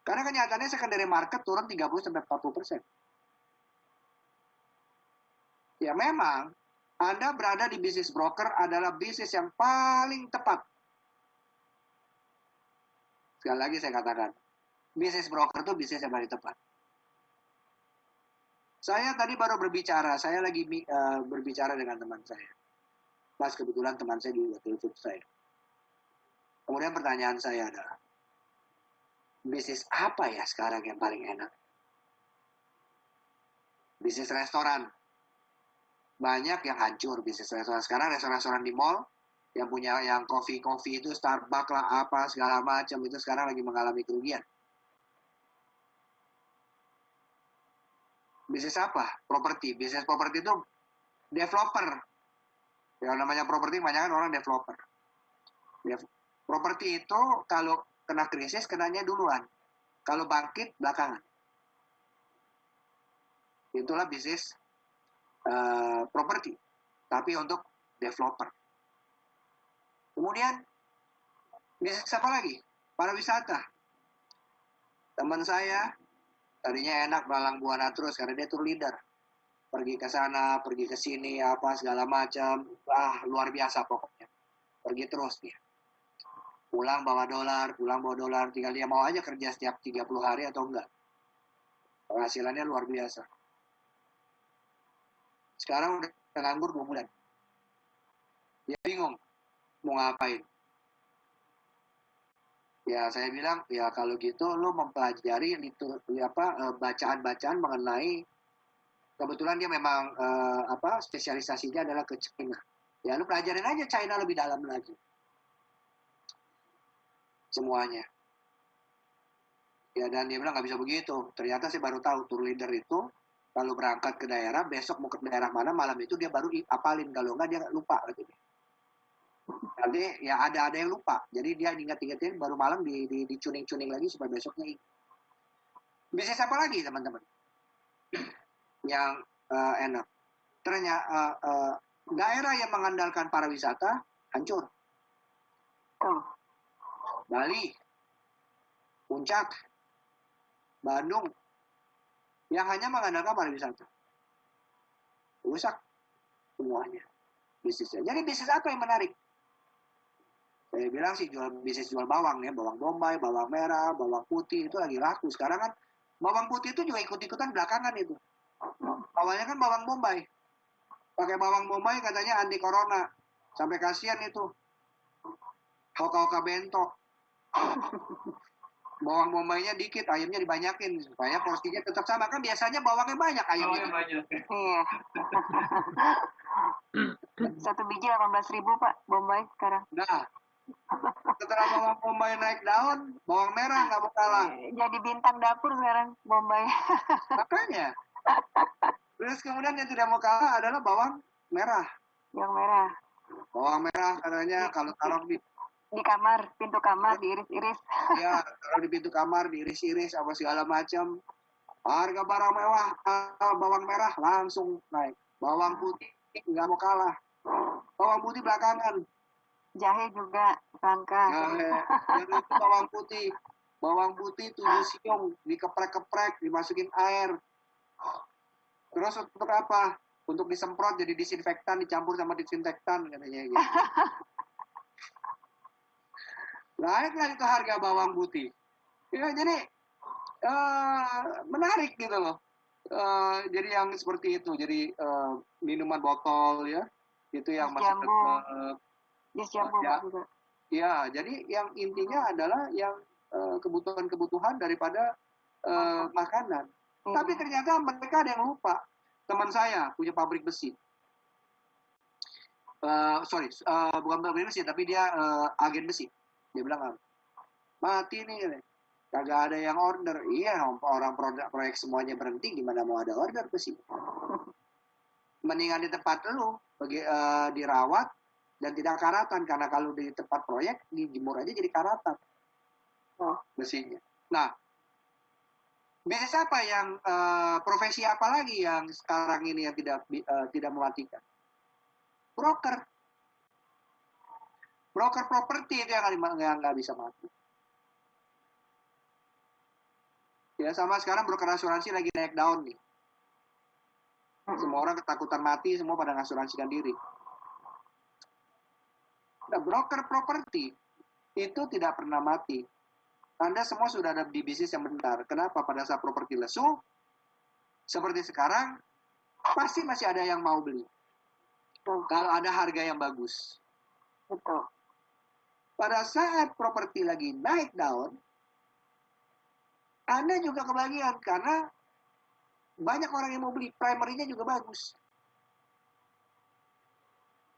[SPEAKER 1] Karena kenyataannya secondary market turun 30-40%. Ya memang, Anda berada di bisnis broker adalah bisnis yang paling tepat. Sekali lagi saya katakan, bisnis broker itu bisnis yang paling tepat. Saya tadi baru berbicara, saya lagi berbicara dengan teman saya. Pas kebetulan teman saya juga telepon saya. Kemudian pertanyaan saya adalah, bisnis apa ya sekarang yang paling enak? Bisnis restoran. Banyak yang hancur bisnis restoran. Sekarang restoran-restoran di mall yang punya yang coffee itu Starbucks lah apa segala macam itu sekarang lagi mengalami kerugian. Bisnis apa? Properti. Bisnis properti itu developer. Yang namanya properti banyak orang developer. Properti itu kalau kena krisis kenanya duluan. Kalau bangkit belakangan. Itulah bisnis properti, tapi untuk developer. Kemudian bisnis apa lagi? Pariwisata. Teman saya tadinya enak Malang Buana terus karena dia tour leader. Pergi ke sana, pergi ke sini, apa segala macam. Luar biasa pokoknya. Pergi terus dia. Pulang bawa dolar, tinggal dia mau aja kerja setiap 30 hari atau enggak. Penghasilannya luar biasa. Sekarang udah nganggur 2 bulan. Dia bingung mau ngapain. Ya saya bilang, ya kalau gitu lo mempelajari bacaan-bacaan mengenai, kebetulan dia memang spesialisasinya adalah ke China. Ya lo pelajarin aja China lebih dalam lagi. Semuanya. Ya dan dia bilang nggak bisa begitu. Ternyata saya baru tahu tour leader itu kalau berangkat ke daerah, besok mau ke daerah mana, malam itu dia baru apalin. Kalau nggak dia lupa gitu. Nanti ya ada yang lupa. Jadi dia ingat-ingatin baru malam dicuning-cuning lagi supaya besoknya ingat. Bisnis apa lagi teman-teman? Yang enak. Ternyata daerah yang mengandalkan pariwisata hancur.
[SPEAKER 2] Betul.
[SPEAKER 1] Bali, Puncak, Bandung, yang hanya mengandalkan pariwisata. Rusak semuanya bisnisnya. Jadi bisnis apa yang menarik? Saya bilang sih bisnis jual bawang ya, bawang bombay, bawang merah, bawang putih itu lagi laku. Sekarang kan bawang putih itu juga ikut-ikutan belakangan itu. Awalnya kan bawang bombay. Pakai bawang bombay katanya anti corona. Sampai kasihan itu. Hoka-hoka bento. Bawang bombaynya dikit, ayamnya dibanyakin supaya porsinya tetap sama. Kan biasanya bawangnya banyak, ayamnya
[SPEAKER 3] banyak.
[SPEAKER 2] Iya. Satu biji 18.000 Pak, Bombay sekarang.
[SPEAKER 1] Nah, setelah bawang bombay naik daun, bawang merah nggak mau kalah.
[SPEAKER 2] Jadi bintang dapur sekarang Bombay.
[SPEAKER 1] Makanya. Terus kemudian yang tidak mau kalah adalah bawang merah.
[SPEAKER 2] Yang merah.
[SPEAKER 1] Bawang merah katanya kalau taruh
[SPEAKER 2] di kamar, pintu kamar diiris-iris.
[SPEAKER 1] Ya, taruh di pintu kamar diiris-iris apa segala macam. Harga barang mewah, bawang merah langsung naik. Bawang putih nggak mau kalah. Bawang putih belakangan.
[SPEAKER 2] Jahe juga langka.
[SPEAKER 1] Yang itu bawang putih. Bawang putih 7 siung, dikeprek-keprek, dimasukin air. Terus untuk apa? Untuk disemprot jadi disinfektan, dicampur sama disinfektan katanya gitu. Naiklah itu harga bawang putih. Ya, jadi menarik gitu loh. Jadi yang seperti itu. Jadi minuman botol ya, itu yang masih tetap.
[SPEAKER 2] Jus jambu juga.
[SPEAKER 1] Ya, jadi yang intinya adalah yang kebutuhan-kebutuhan daripada makanan. Tapi ternyata mereka ada yang lupa. Teman saya punya pabrik besi. Bukan pabrik besi, tapi dia agen besi. Dia bilang, mati nih, kagak ada yang order. Iya, orang proyek semuanya berhenti, gimana mau ada order besi? Mendingan di tempat lu dirawat dan tidak karatan, karena kalau di tempat proyek dijemur aja jadi karatan besinya. Nah, bisnis apa yang profesi apa lagi yang sekarang ini yang tidak mematikan? Broker properti itu yang nggak bisa mati. Ya sama sekarang broker asuransi lagi naik daun nih. Semua orang ketakutan mati, semua pada ngasuransikan diri. Nah, broker properti itu tidak pernah mati. Anda semua sudah ada di bisnis yang benar. Kenapa? Pada saat properti lesu, seperti sekarang, pasti masih ada yang mau beli. Kalau ada harga yang bagus.
[SPEAKER 2] Betul.
[SPEAKER 1] Pada saat properti lagi naik daun, Anda juga kebagian karena banyak orang yang mau beli, primernya juga bagus.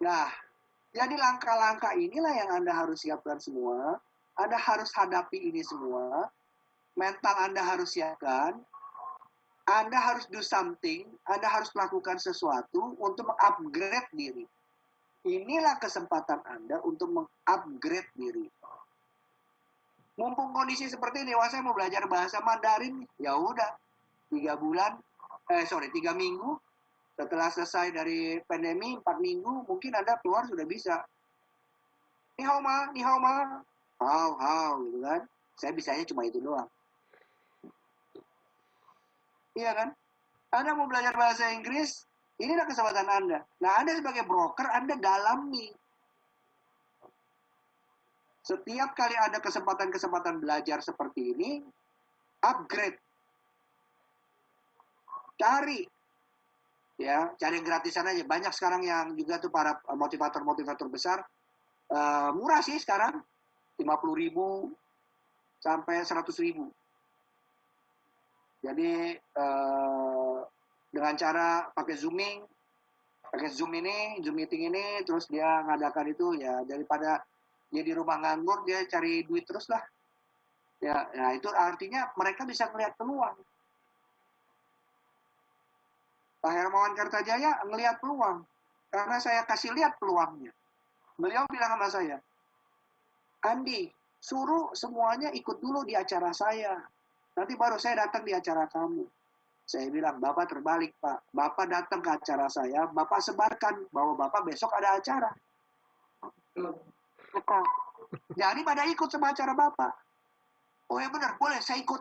[SPEAKER 1] Nah, jadi langkah-langkah inilah yang Anda harus siapkan semua. Anda harus hadapi ini semua. Mental Anda harus siapkan. Anda harus do something. Anda harus melakukan sesuatu untuk mengupgrade diri. Inilah kesempatan Anda untuk mengupgrade diri. Mumpung kondisi seperti ini, wah saya mau belajar bahasa Mandarin, ya udah 3 minggu setelah selesai dari pandemi, 4 minggu mungkin Anda keluar sudah bisa. Ni hao ma, hao gitu kan. Saya bisanya cuma itu doang. Iya kan? Anda mau belajar bahasa Inggris, inilah kesempatan Anda. Nah, Anda sebagai broker, Anda dalami. Setiap kali ada kesempatan-kesempatan belajar seperti ini, upgrade. Cari yang gratisan aja. Banyak sekarang yang juga tuh para motivator besar, murah sih sekarang, 50.000 sampai 100.000. Jadi dengan cara pakai Zoom meeting ini, terus dia ngadakan itu ya daripada dia di rumah nganggur, dia cari duit terus lah. Ya, nah itu artinya mereka bisa melihat peluang. Pak Hermawan Kartajaya ngelihat peluang karena saya kasih lihat peluangnya. Beliau bilang sama saya, Andi, suruh semuanya ikut dulu di acara saya. Nanti baru saya datang di acara kamu. Saya bilang, Bapak terbalik, Pak. Bapak datang ke acara saya, Bapak sebarkan bahwa Bapak besok ada acara.
[SPEAKER 2] Betul.
[SPEAKER 1] Jadi pada ikut sama acara Bapak. Oh ya benar, boleh saya ikut.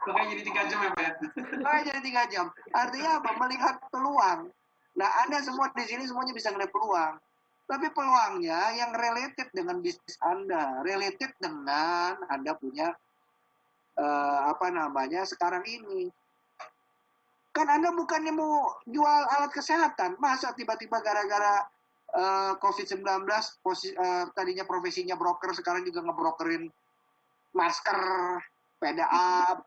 [SPEAKER 3] Makanya jadi 3 jam ya Pak ya?
[SPEAKER 1] Makanya jadi 3 jam. Artinya apa? Melihat peluang. Nah, Anda semua di sini semuanya bisa melihat peluang. Tapi peluangnya yang related dengan bisnis Anda, related dengan Anda punya sekarang ini. Kan Anda bukannya mau jual alat kesehatan, masa tiba-tiba gara-gara COVID-19 tadinya profesinya broker, sekarang juga ngebrokerin masker, PDA,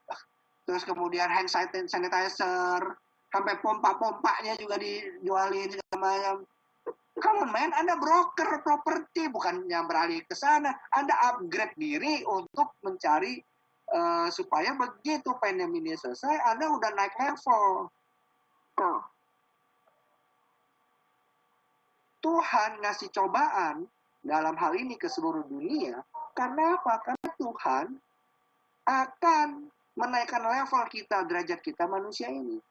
[SPEAKER 1] terus kemudian hand sanitizer, sampai pompa-pompanya juga dijualin segala macam. Come on man, Anda broker properti, bukannya beralih ke sana. Anda upgrade diri untuk mencari supaya begitu pandemi ini selesai, Anda udah naik level.
[SPEAKER 2] Betul.
[SPEAKER 1] Tuhan ngasih cobaan dalam hal ini ke seluruh dunia. Karena apa? Karena Tuhan akan menaikkan level kita, derajat kita manusia ini.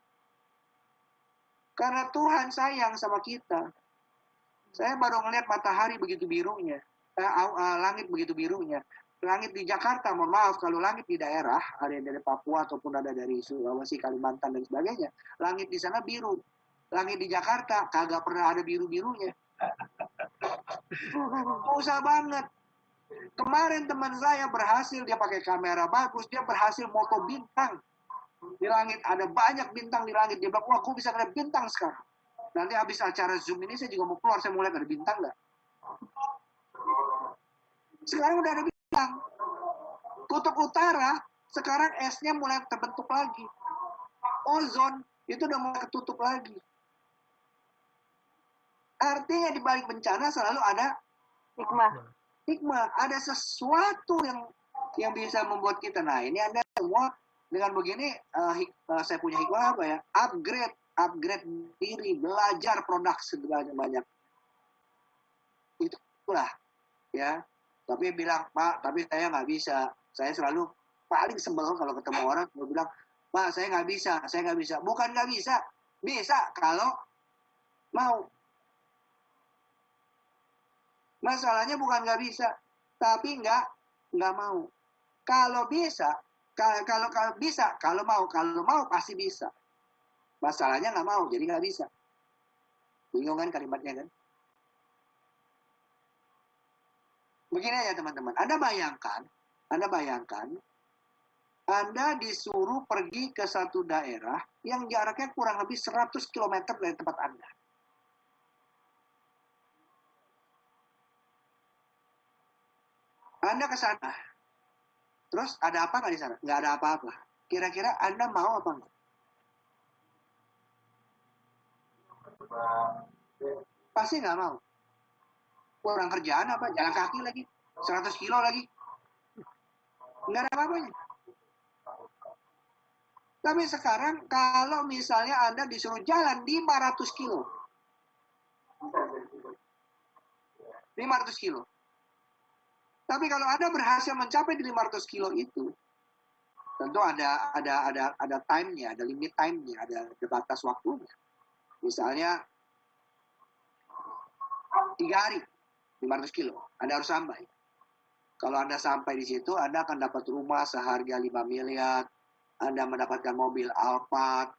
[SPEAKER 1] Karena Tuhan sayang sama kita. Saya baru ngeliat matahari begitu birunya, langit begitu birunya. Langit di Jakarta, mohon maaf, kalau langit di daerah, ada yang dari Papua ataupun ada dari Sulawesi, Kalimantan, dan sebagainya, langit di sana biru. Langit di Jakarta, kagak pernah ada biru-birunya. Susah banget. Kemarin teman saya berhasil, dia pakai kamera bagus, dia berhasil moto bintang. Di langit, ada banyak bintang di langit. Dia bilang, wah, gue bisa ngeliat bintang sekarang. Nanti habis acara Zoom ini, saya juga mau keluar, saya mau lihat ada bintang nggak. Sekarang udah ada bintang. Kutub utara, sekarang esnya mulai terbentuk lagi. Ozon, itu udah mulai ketutup lagi. Artinya di balik bencana selalu ada hikmah, ada sesuatu yang bisa membuat kita. Nah, ini Anda semua dengan begini, saya punya hikmah apa ya? Upgrade diri, belajar produk sebanyak-banyak. Itulah, ya. Tapi bilang, Pak, tapi saya nggak bisa. Saya selalu paling sebel kalau ketemu orang, saya bilang, Pak, saya nggak bisa. Bukan nggak bisa, bisa kalau mau. Masalahnya bukan nggak bisa, tapi nggak mau. Kalau bisa, kalau mau pasti bisa. Masalahnya nggak mau, jadi nggak bisa. Bingung kan kalimatnya kan? Begini aja teman-teman, Anda bayangkan, Anda disuruh pergi ke satu daerah yang jaraknya kurang lebih 100 km dari tempat Anda. Anda ke sana. Terus ada apa nggak di sana? Nggak ada apa-apa. Kira-kira Anda mau apa nggak? Pasti nggak mau. Kurang kerjaan apa? Jalan kaki lagi. 100 kilo lagi. Nggak ada apa-apanya. Tapi sekarang kalau misalnya Anda disuruh jalan 500 kilo. 500 kilo. Tapi kalau Anda berhasil mencapai di 500 kilo itu, tentu ada time-nya, ada limit time-nya, ada batas waktunya. Misalnya 3 hari, 500 kilo, Anda harus sampai. Kalau Anda sampai di situ, Anda akan dapat rumah seharga 5 miliar, Anda mendapatkan mobil Alphard,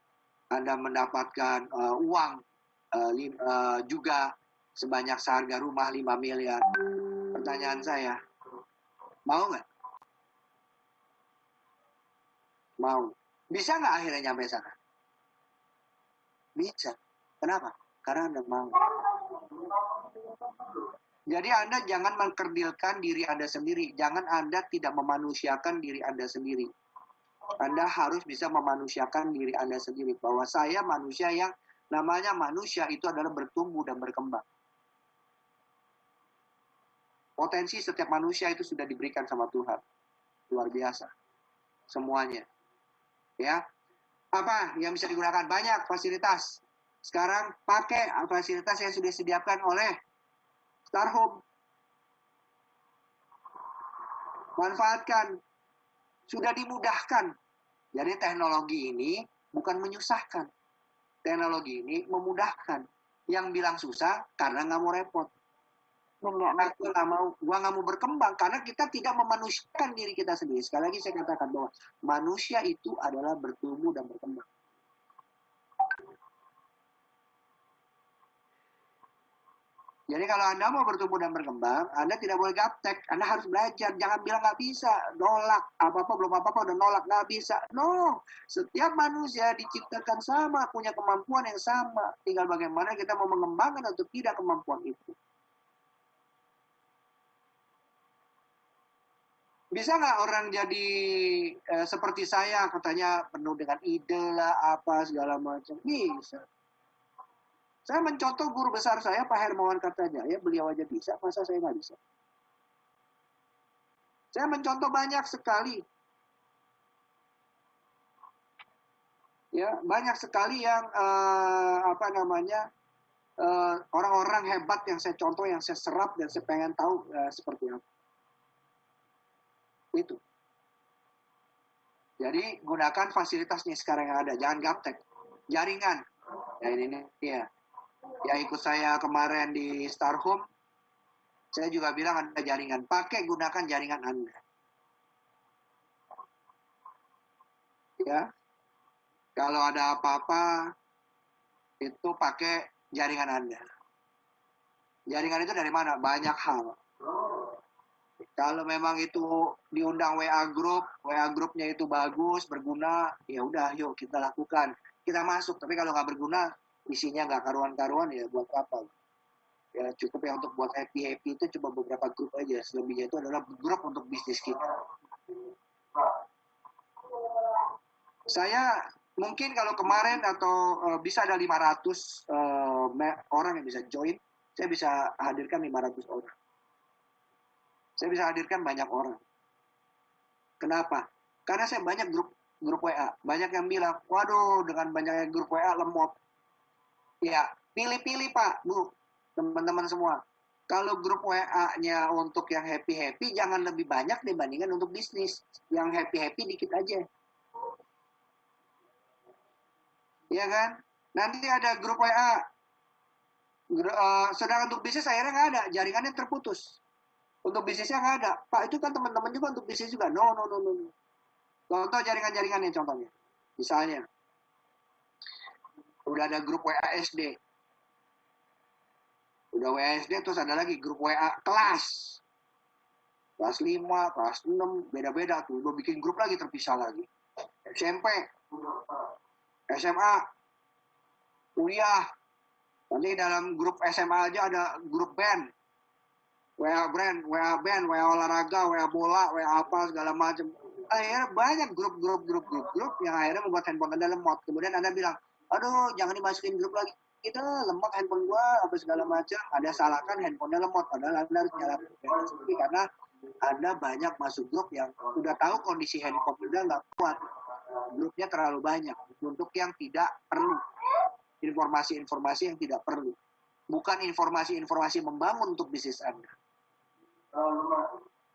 [SPEAKER 1] Anda mendapatkan uang juga sebanyak seharga rumah 5 miliar. Pertanyaan saya, mau nggak? Mau. Bisa nggak akhirnya nyampe sana? Bisa. Kenapa? Karena Anda mau. Jadi Anda jangan mengkerdilkan diri Anda sendiri. Jangan Anda tidak memanusiakan diri Anda sendiri. Anda harus bisa memanusiakan diri Anda sendiri. Bahwa saya manusia yang namanya manusia itu adalah bertumbuh dan berkembang. Potensi setiap manusia itu sudah diberikan sama Tuhan. Luar biasa. Semuanya. Ya. Apa yang bisa digunakan? Banyak fasilitas. Sekarang pakai fasilitas yang sudah disediakan oleh Star Home. Manfaatkan. Sudah dimudahkan. Jadi teknologi ini bukan menyusahkan. Teknologi ini memudahkan. Yang bilang susah karena nggak mau repot.
[SPEAKER 2] Dan nggak
[SPEAKER 1] Gua nggak mau berkembang karena kita tidak memanusiakan diri kita sendiri. Sekali lagi saya katakan bahwa manusia itu adalah bertumbuh dan berkembang. Jadi kalau Anda mau bertumbuh dan berkembang, Anda tidak boleh gaptek. Anda harus belajar. Jangan bilang nggak bisa. Nolak. Apa-apa, belum apa-apa, udah nolak. Nggak bisa. No. Setiap manusia diciptakan sama. Punya kemampuan yang sama. Tinggal bagaimana kita mau mengembangkan atau tidak kemampuan itu. Bisa nggak orang jadi seperti saya, katanya penuh dengan ide lah, apa, segala macam. Bisa. Saya mencontoh guru besar saya, Pak Hermawan Kartajaya, beliau aja bisa, masa saya nggak bisa? Saya mencontoh banyak sekali. Ya, banyak sekali yang orang-orang hebat yang saya contoh, yang saya serap dan saya pengen tahu seperti apa. Itu. Jadi gunakan fasilitasnya sekarang yang ada, jangan gaptek. Jaringan. Ya ini ya. Ya ikut saya kemarin di Star Home, saya juga bilang ada jaringan. Pakai, gunakan jaringan Anda. Ya. Kalau ada apa-apa, itu pakai jaringan Anda. Jaringan itu dari mana? Banyak hal. Kalau memang itu diundang WA grupnya itu bagus, berguna, ya udah yuk kita lakukan. Kita masuk, tapi kalau nggak berguna, isinya nggak karuan-karuan, ya buat apa? Ya cukup ya untuk buat happy itu cuma beberapa grup aja. Selebihnya itu adalah grup untuk bisnis kita. Saya mungkin kalau kemarin atau bisa ada 500 orang yang bisa join, saya bisa hadirkan 500 orang. Saya bisa hadirkan banyak orang. Kenapa? Karena saya banyak grup WA. Banyak yang bilang, waduh dengan banyaknya grup WA lemot. Ya, pilih-pilih Pak, Bu, teman-teman semua. Kalau grup WA-nya untuk yang happy-happy, jangan lebih banyak dibandingkan untuk bisnis. Yang happy-happy dikit aja. Iya kan? Nanti ada grup WA. Sedangkan untuk bisnis akhirnya nggak ada. Jaringannya terputus. Untuk bisnisnya nggak ada. Pak, itu kan teman-teman juga untuk bisnis juga. No. Contoh jaringan-jaringannya contohnya. Misalnya, udah ada grup WA SD. Udah WA SD, terus ada lagi grup WA kelas. Kelas 5, kelas 6, beda-beda tuh. Udah bikin grup lagi, terpisah lagi. SMP, SMA, kuliah. Nanti dalam grup SMA aja ada grup band. WA band, WA olahraga, WA bola, WA apa, segala macam. Akhirnya banyak grup yang akhirnya membuat handphone Anda lemot. Kemudian Anda bilang, aduh jangan dimasukin grup lagi. Kita lemot handphone gua, apa segala macam. Ada salahkan handphonenya lemot. Padahal Anda harus nyalakan sendiri karena Anda banyak masuk grup yang udah tahu kondisi handphone Anda nggak kuat. Grupnya terlalu banyak untuk yang tidak perlu. Informasi-informasi yang tidak perlu. Bukan informasi-informasi membangun untuk bisnis Anda.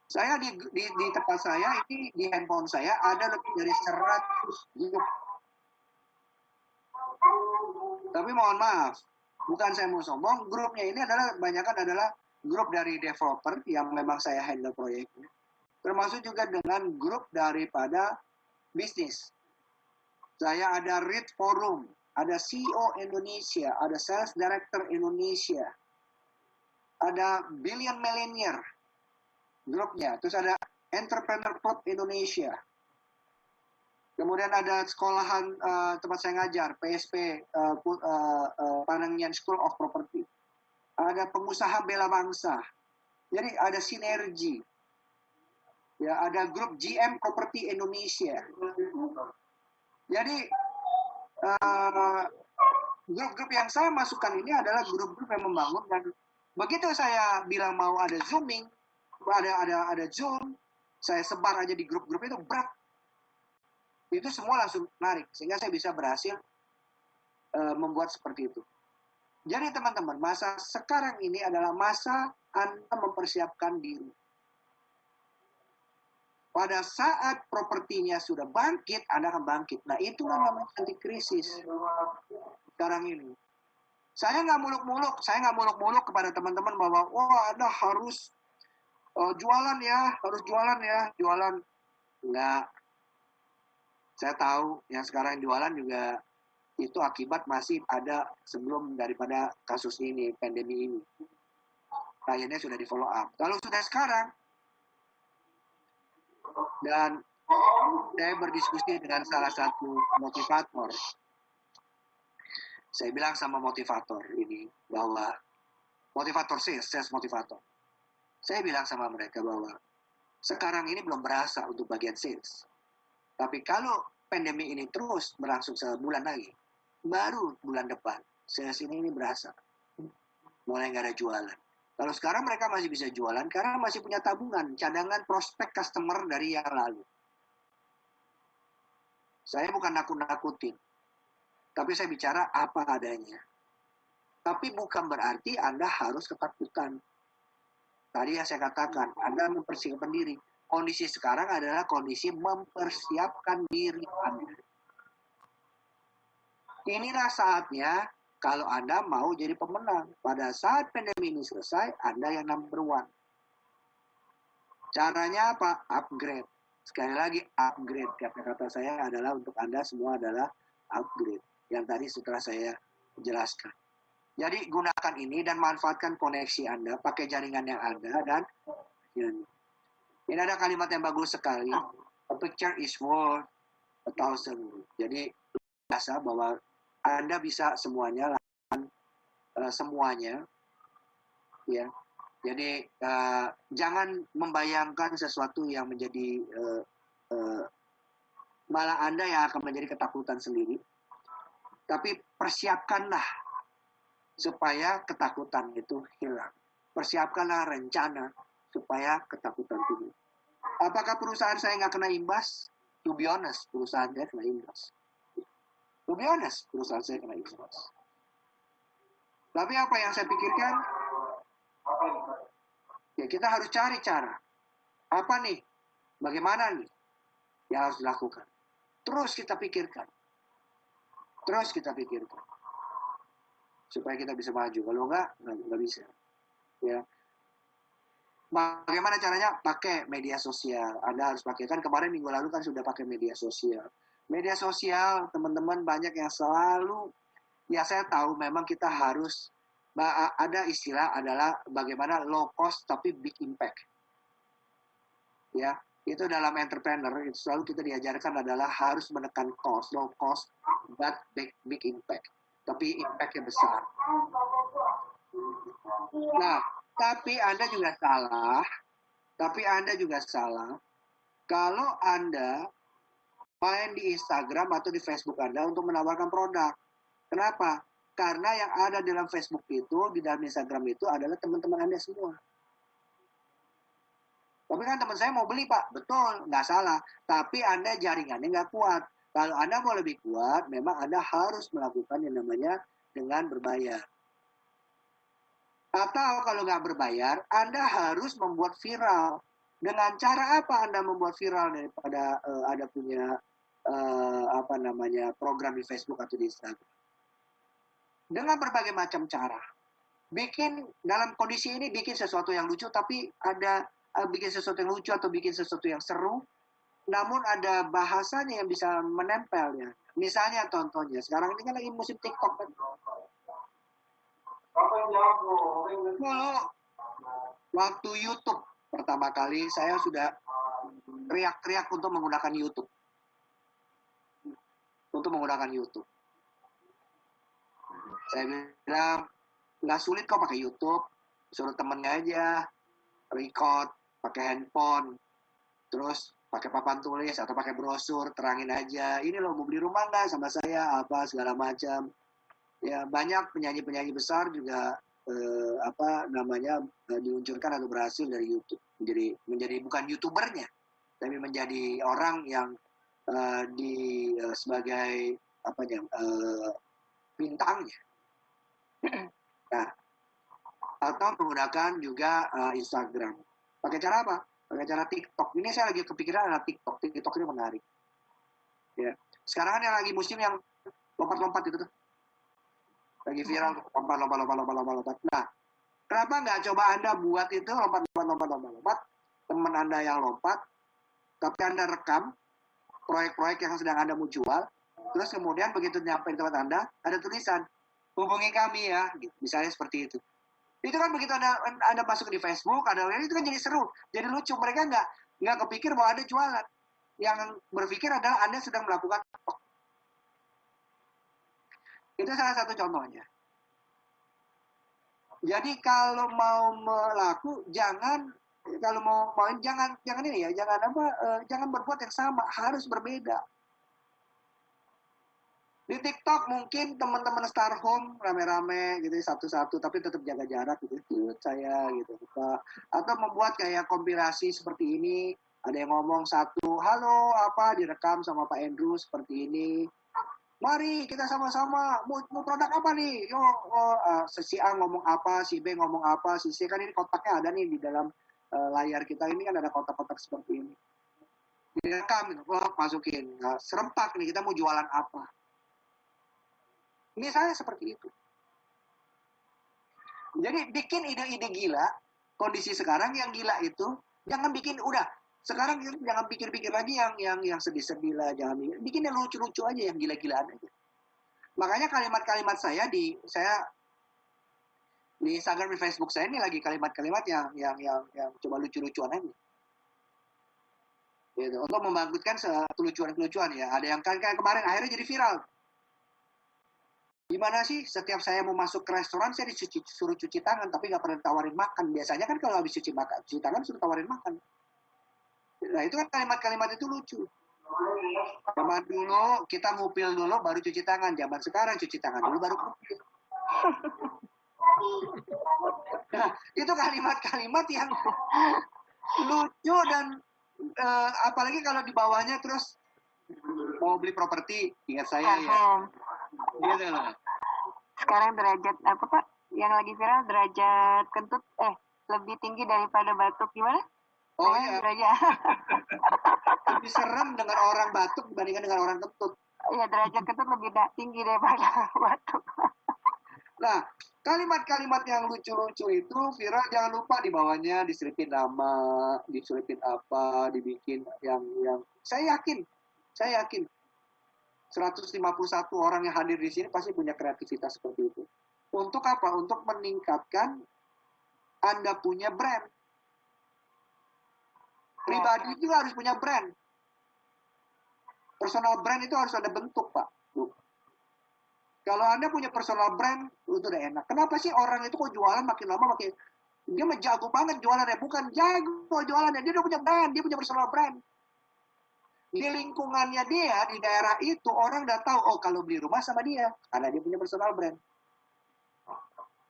[SPEAKER 1] Saya di tempat saya ini, di handphone saya ada lebih dari 100 grup. Tapi mohon maaf, bukan saya mau sombong, grupnya ini adalah kebanyakan adalah grup dari developer yang memang saya handle proyeknya. Termasuk juga dengan grup daripada bisnis. Saya ada Read Forum, ada CEO Indonesia, ada Sales Director Indonesia, ada Billion Millionaire grupnya, terus ada Entrepreneur Club Indonesia, kemudian ada sekolahan tempat saya ngajar, PSP, Panangian School of Property, ada pengusaha bela bangsa, jadi ada sinergi, ya ada grup GM Property Indonesia, jadi grup-grup yang saya masukkan ini adalah grup-grup yang membangun, dan begitu saya bilang mau ada zooming, ada Zoom, saya sebar aja di grup-grup itu, berat. Itu semua langsung narik, sehingga saya bisa berhasil membuat seperti itu. Jadi teman-teman, masa sekarang ini adalah masa Anda mempersiapkan diri. Pada saat propertinya sudah bangkit, Anda akan bangkit. Nah, itulah namanya anti-krisis sekarang ini. Saya nggak muluk-muluk kepada teman-teman bahwa, wah, Anda harus jualan ya, jualan. Enggak. Saya tahu yang sekarang jualan juga itu akibat masih ada sebelum daripada kasus ini, pandemi ini. Kliennya sudah di follow up. Kalau sudah sekarang, dan saya berdiskusi dengan salah satu motivator, saya bilang sama motivator ini bahwa motivator sales motivator. Saya bilang sama mereka bahwa sekarang ini belum berasa untuk bagian sales. Tapi kalau pandemi ini terus berlangsung sebulan lagi, baru bulan depan sales ini berasa. Mulai nggak ada jualan. Kalau sekarang mereka masih bisa jualan karena masih punya tabungan, cadangan prospek customer dari yang lalu. Saya bukan nakut-nakutin. Tapi saya bicara apa adanya. Tapi bukan berarti Anda harus ketakutan. Tadi yang saya katakan, Anda mempersiapkan diri. Kondisi sekarang adalah kondisi mempersiapkan diri Anda. Inilah saatnya kalau Anda mau jadi pemenang. Pada saat pandemi ini selesai, Anda yang number one. Caranya apa? Upgrade. Sekali lagi, upgrade. Kata-kata saya adalah untuk Anda semua adalah upgrade. Yang tadi setelah saya jelaskan. Jadi gunakan ini dan manfaatkan koneksi Anda, pakai jaringan yang ada, dan ini ada kalimat yang bagus sekali. A picture is worth 1,000 words. Jadi biasa bahwa Anda bisa semuanya, semuanya, ya. Jadi jangan membayangkan sesuatu yang menjadi malah Anda yang akan menjadi ketakutan sendiri. Tapi persiapkanlah supaya ketakutan itu hilang. Persiapkanlah rencana supaya ketakutan itu. Apakah perusahaan saya nggak kena imbas? To be honest, perusahaan saya kena imbas. To be honest, perusahaan saya kena imbas. Tapi apa yang saya pikirkan? Ya kita harus cari cara. Apa nih? Bagaimana nih yang harus dilakukan? Terus kita pikirkan. Supaya kita bisa maju. Kalau nggak bisa. Ya. Bagaimana caranya? Pakai media sosial. Anda harus pakai. Kan kemarin minggu lalu kan sudah pakai media sosial. Media sosial, teman-teman banyak yang selalu, ya saya tahu memang kita harus, ada istilah adalah bagaimana low cost tapi big impact. Ya, itu dalam entrepreneur, itu selalu kita diajarkan adalah harus menekan cost, low cost, but big impact. Tapi impact-nya besar. Nah, tapi Anda juga salah kalau Anda main di Instagram atau di Facebook Anda untuk menawarkan produk. Kenapa? Karena yang ada dalam Facebook itu, di dalam Instagram itu adalah teman-teman Anda semua. Tapi kan teman saya mau beli, Pak. Betul, nggak salah. Tapi Anda jaringannya nggak kuat. Kalau Anda mau lebih kuat, memang Anda harus melakukan yang namanya dengan berbayar. Atau kalau nggak berbayar, Anda harus membuat viral. Dengan cara apa Anda membuat viral daripada Anda punya program di Facebook atau di Instagram? Dengan berbagai macam cara. Dalam kondisi ini bikin sesuatu yang lucu, tapi ada bikin sesuatu yang lucu atau bikin sesuatu yang seru, namun ada bahasanya yang bisa menempel ya. Misalnya contohnya, sekarang ini kan lagi musim TikTok kan. Waktu YouTube pertama kali saya sudah teriak-teriak untuk menggunakan YouTube. Saya bilang, nggak sulit kok pakai YouTube, suruh temennya aja, record, pakai handphone, terus pakai papan tulis atau pakai brosur, terangin aja, ini loh mau beli rumah nggak sama saya, apa segala macam. Ya banyak penyanyi-penyanyi besar juga diluncurkan atau berhasil dari YouTube, menjadi bukan YouTubernya, tapi menjadi orang yang sebagai bintangnya. Nah, atau menggunakan juga Instagram. Pakai cara apa? Pakai cara TikTok. Ini saya lagi kepikiran ada TikTok. TikTok ini menarik. Ya. Sekarang kan yang lagi musim yang lompat-lompat itu tuh. Lagi viral, lompat. Nah, kenapa nggak coba Anda buat itu lompat. Teman Anda yang lompat, tapi Anda rekam proyek-proyek yang sedang Anda mau jual. Terus kemudian begitu nyampe di tempat Anda, ada tulisan, hubungi kami ya. Misalnya seperti itu. Itu kan begitu Anda masuk di Facebook, itu kan jadi seru, jadi lucu. Mereka nggak kepikir bahwa Anda jualan. Yang berpikir adalah Anda sedang melakukan itu salah satu contohnya. Jadi kalau mau melaku jangan ini ya, jangan berbuat yang sama, harus berbeda. Di TikTok mungkin teman-teman Star Home rame-rame gitu satu-satu tapi tetap jaga jarak gitu saya gitu. Atau membuat kayak kompilasi seperti ini, ada yang ngomong satu, halo apa direkam sama Pak Andrew seperti ini. Mari kita sama-sama mau produk apa nih? Si A ngomong apa, si B ngomong apa, si C kan ini kotaknya ada nih di dalam layar kita ini kan ada kotak-kotak seperti ini. Direkam gitu, masukin. Nah, serempak nih kita mau jualan apa? Misalnya seperti itu. Jadi bikin ide-ide gila, kondisi sekarang yang gila itu jangan bikin sekarang jangan pikir-pikir lagi yang sedih-sedih lah, jangan bikin yang lucu-lucu aja, yang gila-gilaan aja. Makanya kalimat-kalimat saya di Instagram, di Facebook saya ini lagi kalimat-kalimat yang coba lucu-lucuan aja. Gitu. Untuk membangkitkan kelucuan-kelucuan ya. Ada yang kayak kemarin akhirnya jadi viral. Gimana sih setiap saya mau masuk ke restoran saya disuruh cuci tangan tapi nggak pernah ditawarin makan. Biasanya kan kalau habis cuci tangan suruh tawarin makan. Nah itu kan kalimat-kalimat itu lucu. Zaman dulu kita ngupil dulu baru cuci tangan. Zaman sekarang cuci tangan dulu baru ngupil. Nah itu kalimat-kalimat yang lucu dan apalagi kalau di bawahnya terus mau beli properti, ingat saya ya. Gitu loh.
[SPEAKER 2] Sekarang derajat apa Pak? Yang lagi viral derajat kentut lebih tinggi daripada batuk, gimana?
[SPEAKER 1] Oh iya.
[SPEAKER 2] Derajat.
[SPEAKER 1] Lebih serem dengan orang batuk dibandingkan dengan orang kentut.
[SPEAKER 2] Iya, derajat kentut lebih tinggi daripada batuk.
[SPEAKER 1] Nah, kalimat-kalimat yang lucu-lucu itu viral, jangan lupa di bawahnya diselipin nama, diselipin apa, dibikin yang saya yakin 151 orang yang hadir di sini pasti punya kreativitas seperti itu. Untuk apa? Untuk meningkatkan Anda punya brand. Pribadi juga harus punya brand. Personal brand itu harus ada bentuk, Pak. Kalau Anda punya personal brand, itu udah enak. Kenapa sih orang itu kok jualan makin lama makin... Dia menjago banget jualannya. Bukan jago jualannya. Dia udah punya brand. Dia punya personal brand. Di lingkungannya dia, di daerah itu, orang udah tahu, oh kalau beli rumah sama dia. Karena dia punya personal brand.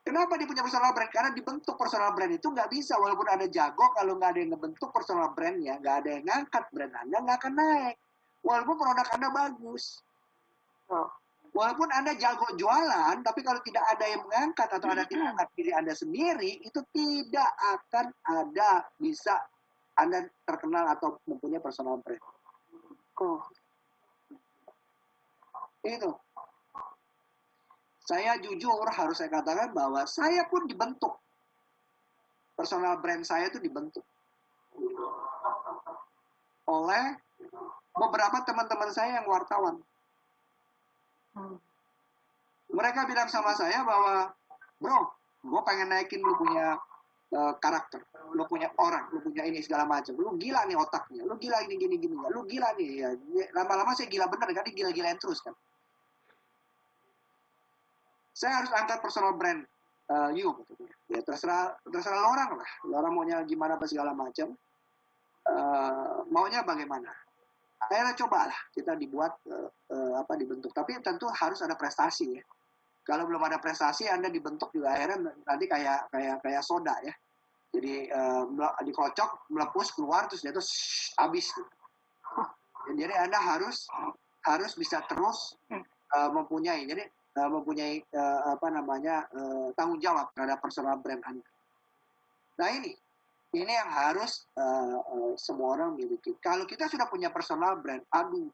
[SPEAKER 1] Kenapa dia punya personal brand? Karena dibentuk personal brand itu nggak bisa. Walaupun ada jago, kalau nggak ada yang ngebentuk personal brandnya, nggak ada yang ngangkat brand Anda, nggak akan naik. Walaupun produk Anda bagus. Walaupun Anda jago jualan, tapi kalau tidak ada yang mengangkat atau Anda tidak angkat diri Anda sendiri, itu tidak akan ada bisa Anda terkenal atau mempunyai personal brand. Itu. Saya jujur harus saya katakan bahwa saya pun dibentuk. Personal brand saya itu dibentuk oleh beberapa teman-teman saya yang wartawan. Mereka bilang sama saya bahwa, bro, gue pengen naikin lu punya karakter, lu punya orang, lu punya ini segala macam, lu gila nih otaknya, lu gila ini gini, lu gila nih ya. Lama-lama saya gila bener kan, dia gila-gilain terus kan. Saya harus angkat personal brand you gitu. Ya terserah orang lah, orang maunya gimana apa segala macam, maunya bagaimana. Akhirnya cobalah kita dibuat dibentuk, tapi tentu harus ada prestasi ya. Kalau belum ada prestasi Anda dibentuk juga akhirnya nanti kayak soda ya. Jadi dikocok, melepus keluar terus jatuh habis gitu. Jadi Anda harus bisa terus mempunyai. Jadi
[SPEAKER 4] mempunyai tanggung jawab terhadap personal brand Anda. Nah ini yang harus semua orang miliki. Kalau kita sudah punya personal brand, aduh,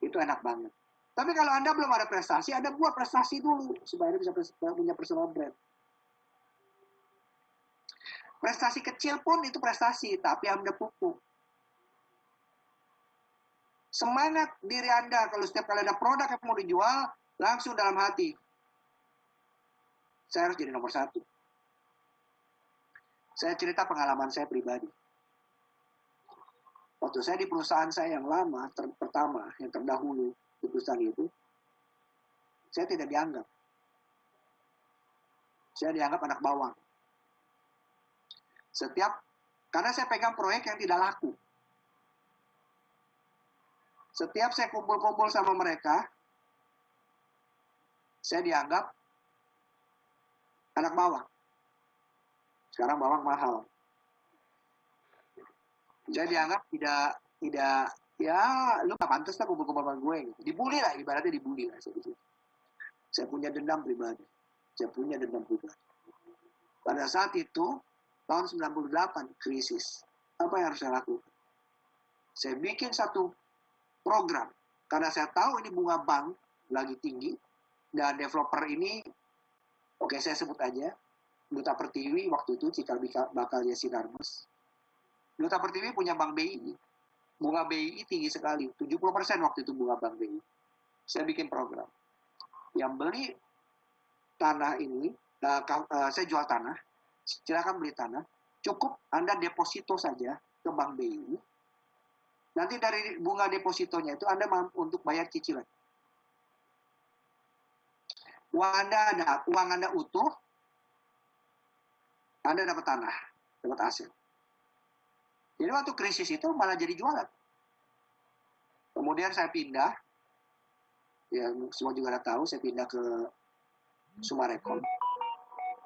[SPEAKER 4] itu enak banget. Tapi kalau Anda belum ada prestasi, Anda buat prestasi dulu supaya Anda bisa punya personal brand. Prestasi kecil pun itu prestasi, tapi Anda pupuk. Semangat diri Anda kalau setiap kali ada produk yang mau dijual, langsung dalam hati, saya harus jadi nomor 1. Saya cerita pengalaman saya pribadi. Waktu saya di perusahaan saya yang lama, pertama, yang terdahulu di perusahaan itu, saya tidak dianggap. Saya dianggap anak bawang. Karena saya pegang proyek yang tidak laku. Setiap saya kumpul-kumpul sama mereka, saya dianggap anak bawang. Sekarang bawang mahal. Saya dianggap tidak ya lu gak pantas lah kumpul-kumpul sama gue. Dibully lah, ibaratnya dibully lah. Saya punya dendam pribadi. Pada saat itu, tahun 98, krisis. Apa yang harus saya lakukan? Saya bikin satu program. Karena saya tahu ini bunga bank lagi tinggi. Dan developer ini, oke saya sebut aja, Duta Pertiwi waktu itu, cikal bakalnya Sinarmas. Duta Pertiwi punya bank BI. Bunga BI tinggi sekali. 70% waktu itu bunga bank BI. Saya bikin program. Yang beli tanah ini, saya jual tanah. Silakan beli tanah. Cukup Anda deposito saja ke bank BI. Nanti dari bunga depositonya itu Anda mampu untuk bayar cicilan. Uang Anda utuh, Anda dapat tanah, dapat aset. Jadi waktu krisis itu malah jadi jualan. Kemudian saya pindah, ya semua juga udah tahu, saya pindah ke Summarecon.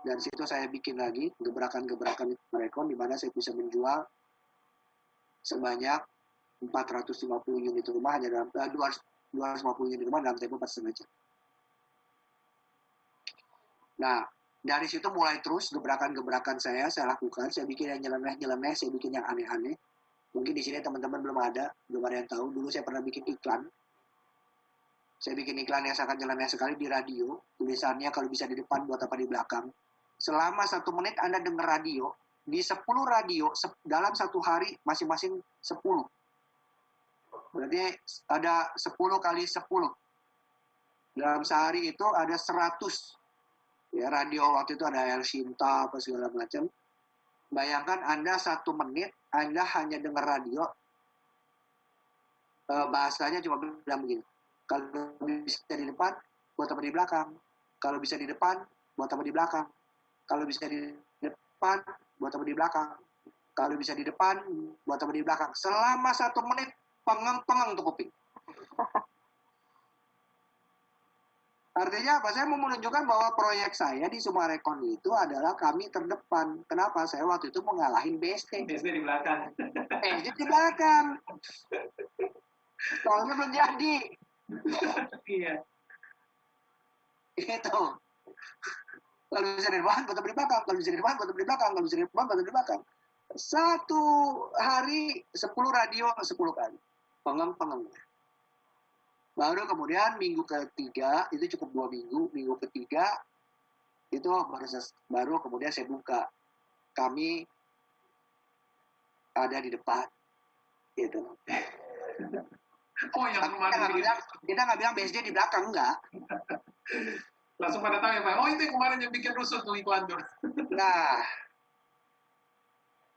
[SPEAKER 4] Dan situ saya bikin lagi gebrakan-gebrakan di Summarecon, di mana saya bisa menjual sebanyak 450 unit rumah hanya dalam 250 unit rumah dalam tempo 4,5 jam. Nah, dari situ mulai terus gebrakan-gebrakan saya lakukan. Saya bikin yang nyeleneh, saya bikin yang aneh-aneh. Mungkin di sini teman-teman belum ada yang tahu. Dulu saya pernah bikin iklan. Saya bikin iklan yang sangat nyeleneh sekali di radio. Tulisannya kalau bisa di depan, buat apa di belakang. Selama 1 menit Anda dengar radio, di 10 radio dalam 1 hari masing-masing 10. Berarti ada 10 kali 10. Dalam sehari itu ada 100. Ya, radio waktu itu ada El Shinta apa segala macam. Bayangkan Anda 1 menit, Anda hanya dengar radio, bahasanya cuma bilang begini. Kalau bisa di depan, buat apa di belakang. Kalau bisa di depan, buat apa di belakang. Kalau bisa di depan, buat apa di belakang. Kalau bisa di depan, buat apa di belakang. Selama 1 menit, pengang tuh kuping. Artinya apa? Saya mau menunjukkan bahwa proyek saya di Summarecon itu adalah kami terdepan. Kenapa? Saya waktu itu mau ngalahin BSD.
[SPEAKER 3] BSD di belakang.
[SPEAKER 4] BSD di belakang. Soalnya belum jadi.
[SPEAKER 3] Iya.
[SPEAKER 4] Itu. Kalau bisa di depan, buat di belakang. Kalau bisa di depan, buat di belakang. Kalau bisa di depan, buat di belakang. 1 hari 10 radio 10 kali. Pengang. Baru kemudian minggu ketiga, itu cukup 2 minggu. Minggu ketiga, itu baru kemudian saya buka. Kami ada di depan. Gitu.
[SPEAKER 3] Oh, yang kemarin
[SPEAKER 4] kita nggak bilang BSD di belakang, enggak.
[SPEAKER 3] Langsung pada tahu ya, Pak. Oh, itu yang kemarin yang bikin rusuh tuh iklan tuh.
[SPEAKER 4] Nah,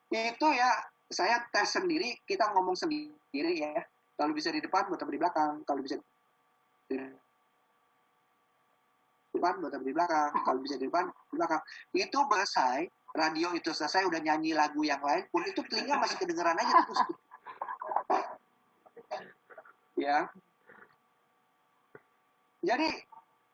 [SPEAKER 4] itu ya, saya tes sendiri, kita ngomong sendiri ya. Kalau bisa di depan, buat di belakang. Kalau bisa di depan, buat di belakang. Kalau bisa di depan, di belakang. Itu selesai, radio itu selesai, udah nyanyi lagu yang lain pun, itu telinga masih kedengeran aja terus. Ya. Jadi,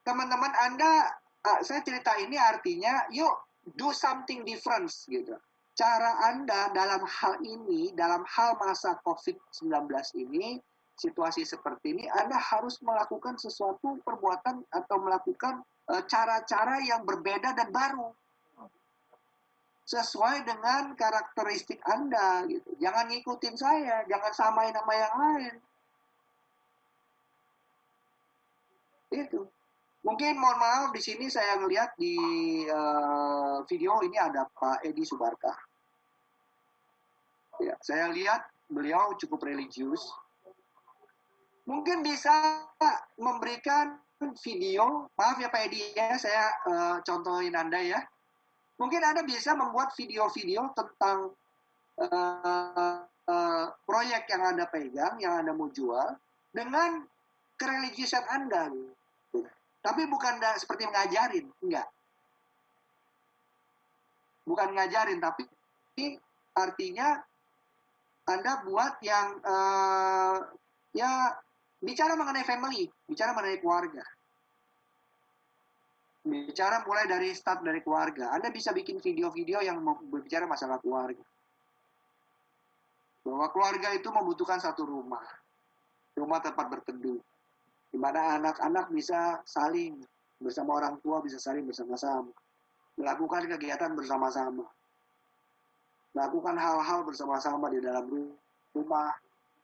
[SPEAKER 4] teman-teman Anda, saya cerita ini artinya, yuk, do something different, gitu. Cara Anda dalam hal ini, dalam hal masa COVID-19 ini, situasi seperti ini, Anda harus melakukan sesuatu perbuatan atau melakukan cara-cara yang berbeda dan baru. Sesuai dengan karakteristik Anda gitu. Jangan ngikutin saya, jangan samain sama yang lain. Itu. Mungkin mohon maaf di sini saya ngelihat di video ini ada Pak Edi Subarka. Ya, saya lihat beliau cukup religius. Mungkin bisa memberikan video, maaf ya Pak Edi ya, saya contohin Anda ya. Mungkin Anda bisa membuat video-video tentang proyek yang Anda pegang, yang Anda mau jual, dengan kereligiusan Anda. Gitu. Tapi bukan seperti ngajarin, enggak. Bukan ngajarin, tapi artinya Anda buat yang ya bicara mengenai family, bicara mengenai keluarga. Bicara mulai dari start dari keluarga. Anda bisa bikin video-video yang berbicara masalah keluarga. Bahwa keluarga itu membutuhkan satu rumah. Rumah tempat berteduh. Di mana anak-anak bisa saling bersama orang tua, bisa saling bersama-sama. Melakukan kegiatan bersama-sama. Melakukan hal-hal bersama-sama di dalam rumah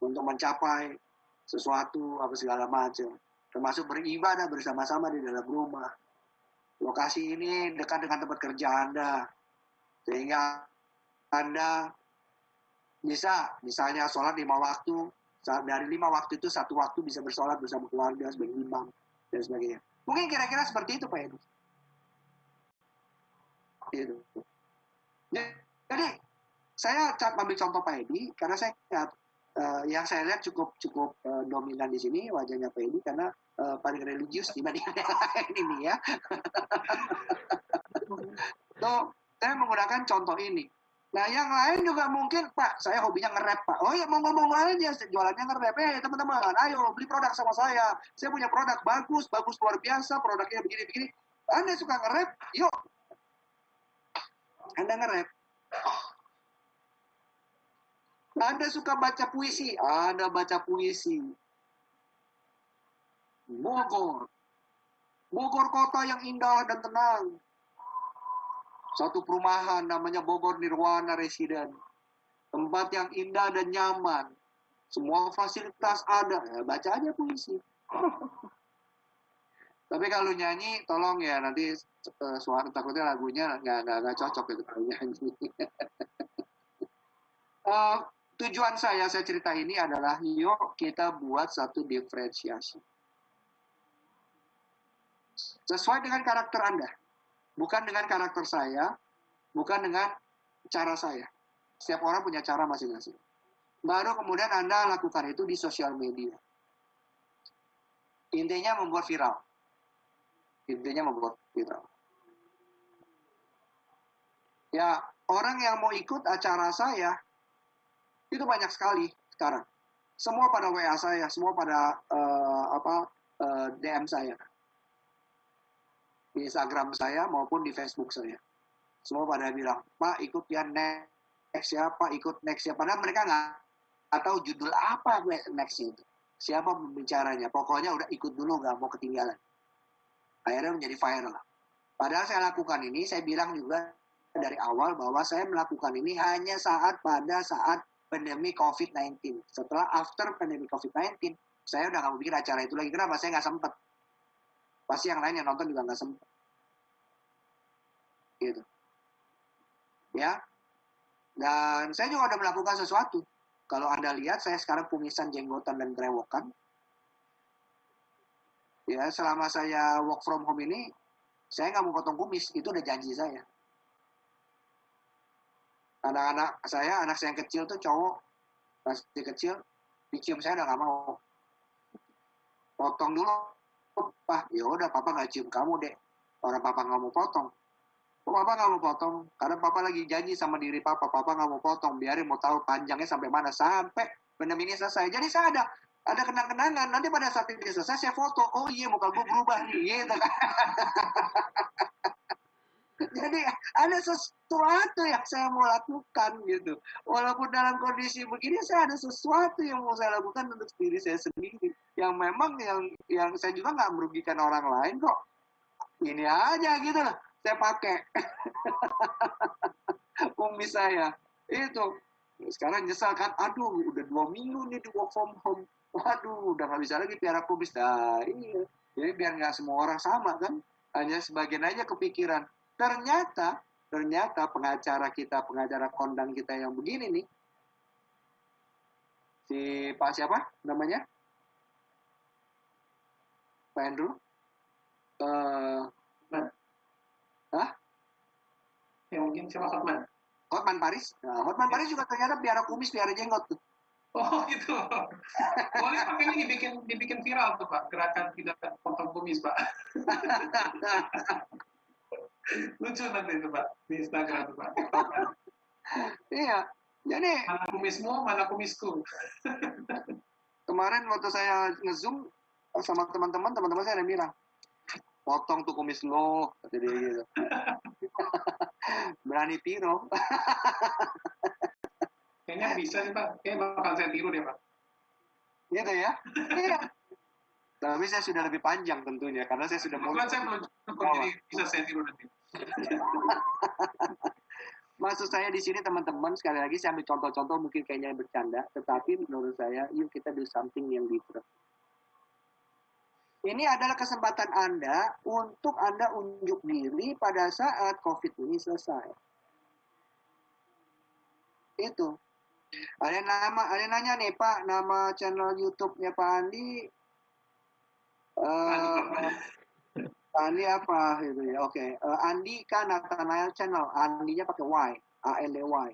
[SPEAKER 4] untuk mencapai sesuatu apa segala macam. Termasuk beribadah bersama-sama di dalam rumah. Lokasi ini dekat dengan tempat kerja Anda. Sehingga Anda bisa misalnya sholat 5 waktu. Dari 5 waktu itu 1 waktu bisa bersolat bersama keluarga sebagai imam dan sebagainya. Mungkin kira-kira seperti itu Pak Edi. Gitu. Jadi saya ambil contoh Pak Edi karena saya yang saya lihat cukup dominan di sini wajahnya Pak Edi karena paling religius dibanding yang lain ini ya. So, saya menggunakan contoh ini. Nah, yang lain juga mungkin, Pak, saya hobinya nge-rap, Pak. Oh ya, mau ngomong aja, jualannya nge-rap. Teman-teman, ayo beli produk sama saya. Saya punya produk bagus luar biasa, produknya begini-begini. Anda suka nge-rap? Yuk. Anda nge-rap. Anda suka baca puisi? Anda baca puisi. Bogor kota yang indah dan tenang. Satu perumahan namanya Bogor Nirwana Residen. Tempat yang indah dan nyaman. Semua fasilitas ada. Ya, baca aja puisi. Tapi kalau nyanyi, tolong ya nanti suara takutnya lagunya nggak cocok itu kalau nyanyi. Tujuan saya cerita ini adalah yuk kita buat satu diferensiasi. Sesuai dengan karakter Anda. Bukan dengan karakter saya, bukan dengan cara saya. Setiap orang punya cara masing-masing. Baru kemudian Anda lakukan itu di sosial media. Intinya membuat viral. Ya, orang yang mau ikut acara saya, itu banyak sekali sekarang. Semua pada WA saya, semua pada DM saya. Di Instagram saya maupun di Facebook saya. Semua pada bilang, Pak ikut ya next ya, Pak ikut next ya. Padahal mereka nggak tahu judul apa next itu. Siapa pembicaranya. Pokoknya udah ikut dulu, nggak mau ketinggalan. Akhirnya menjadi viral. Padahal saya lakukan ini, saya bilang juga dari awal bahwa saya melakukan ini hanya pada saat pandemi COVID-19. Setelah after pandemi COVID-19, saya udah nggak mau bikin acara itu lagi. Kenapa? Saya nggak sempat. Pasti yang lain yang nonton juga nggak sempat. Gitu. Ya. Dan saya juga udah melakukan sesuatu. Kalau Anda lihat, saya sekarang kumisan, jenggotan, dan berewokan. Ya, selama saya work from home ini, saya nggak mau potong kumis. Itu udah janji saya. Anak saya yang kecil tuh cowok, masih kecil, dicium saya udah nggak mau. Potong dulu, Pak. Ya udah, Papa nggak cium kamu deh. Orang Papa nggak mau potong. Kok Papa nggak mau potong? Karena Papa lagi janji sama diri Papa nggak mau potong. Biarin mau tahu panjangnya sampai mana. Sampai pandemi ini selesai. Jadi saya ada kenang-kenangan. Nanti pada saat ini selesai, saya foto. Oh iya, muka gue berubah nih. Gitu kan. Jadi ada sesuatu yang saya mau lakukan gitu. Walaupun dalam kondisi begini, saya ada sesuatu yang mau saya lakukan untuk diri saya sendiri. Yang memang yang saya juga nggak merugikan orang lain kok. Ini aja gitu loh, saya pakai kumis saya. Itu. Sekarang nyesal kan, aduh udah 2 minggu nih di work from home. Waduh, udah nggak bisa lagi piara kumis. Nah, iya. Jadi biar nggak semua orang sama kan. Hanya sebagian aja kepikiran. Ternyata pengacara kondang kita yang begini nih, si Pak siapa namanya? Pak Andrew? Hah?
[SPEAKER 3] Ya mungkin siapa Hotman.
[SPEAKER 4] Hotman Paris? Nah, Hotman Paris juga ternyata piara kumis, piara jenggot tuh.
[SPEAKER 3] Oh gitu. Boleh pakai ini dibikin viral tuh Pak, gerakan tidak potong kumis Pak. Lucu nanti itu Pak di Instagram tuh Pak.
[SPEAKER 4] Iya, jadi
[SPEAKER 3] Mana kumismu, mana kumisku.
[SPEAKER 4] kemarin waktu saya nge-zoom sama teman-teman saya ada bilang, potong tuh kumis lo, kata dia gitu. Berani piro.
[SPEAKER 3] Kayaknya bisa sih Pak, kayaknya bakal saya tiru deh Pak.
[SPEAKER 4] Gitu ya. Iya. Tapi saya sudah lebih panjang tentunya, karena saya sudah
[SPEAKER 3] Kebetulan saya belum cukup, jadi bisa saya tiru nanti.
[SPEAKER 4] Maksud saya di sini teman-teman, sekali lagi saya ambil contoh-contoh mungkin kayaknya bercanda, tetapi menurut saya, yuk kita do something yang different. Ini adalah kesempatan Anda untuk Anda unjuk diri pada saat COVID ini selesai. Itu. Ada yang nanya nih Pak, nama channel YouTube-nya Pak Andi, Andi apa gitu ya? Oke, Andika Nathanael Channel, Andinya pakai Y, A-N-D-Y.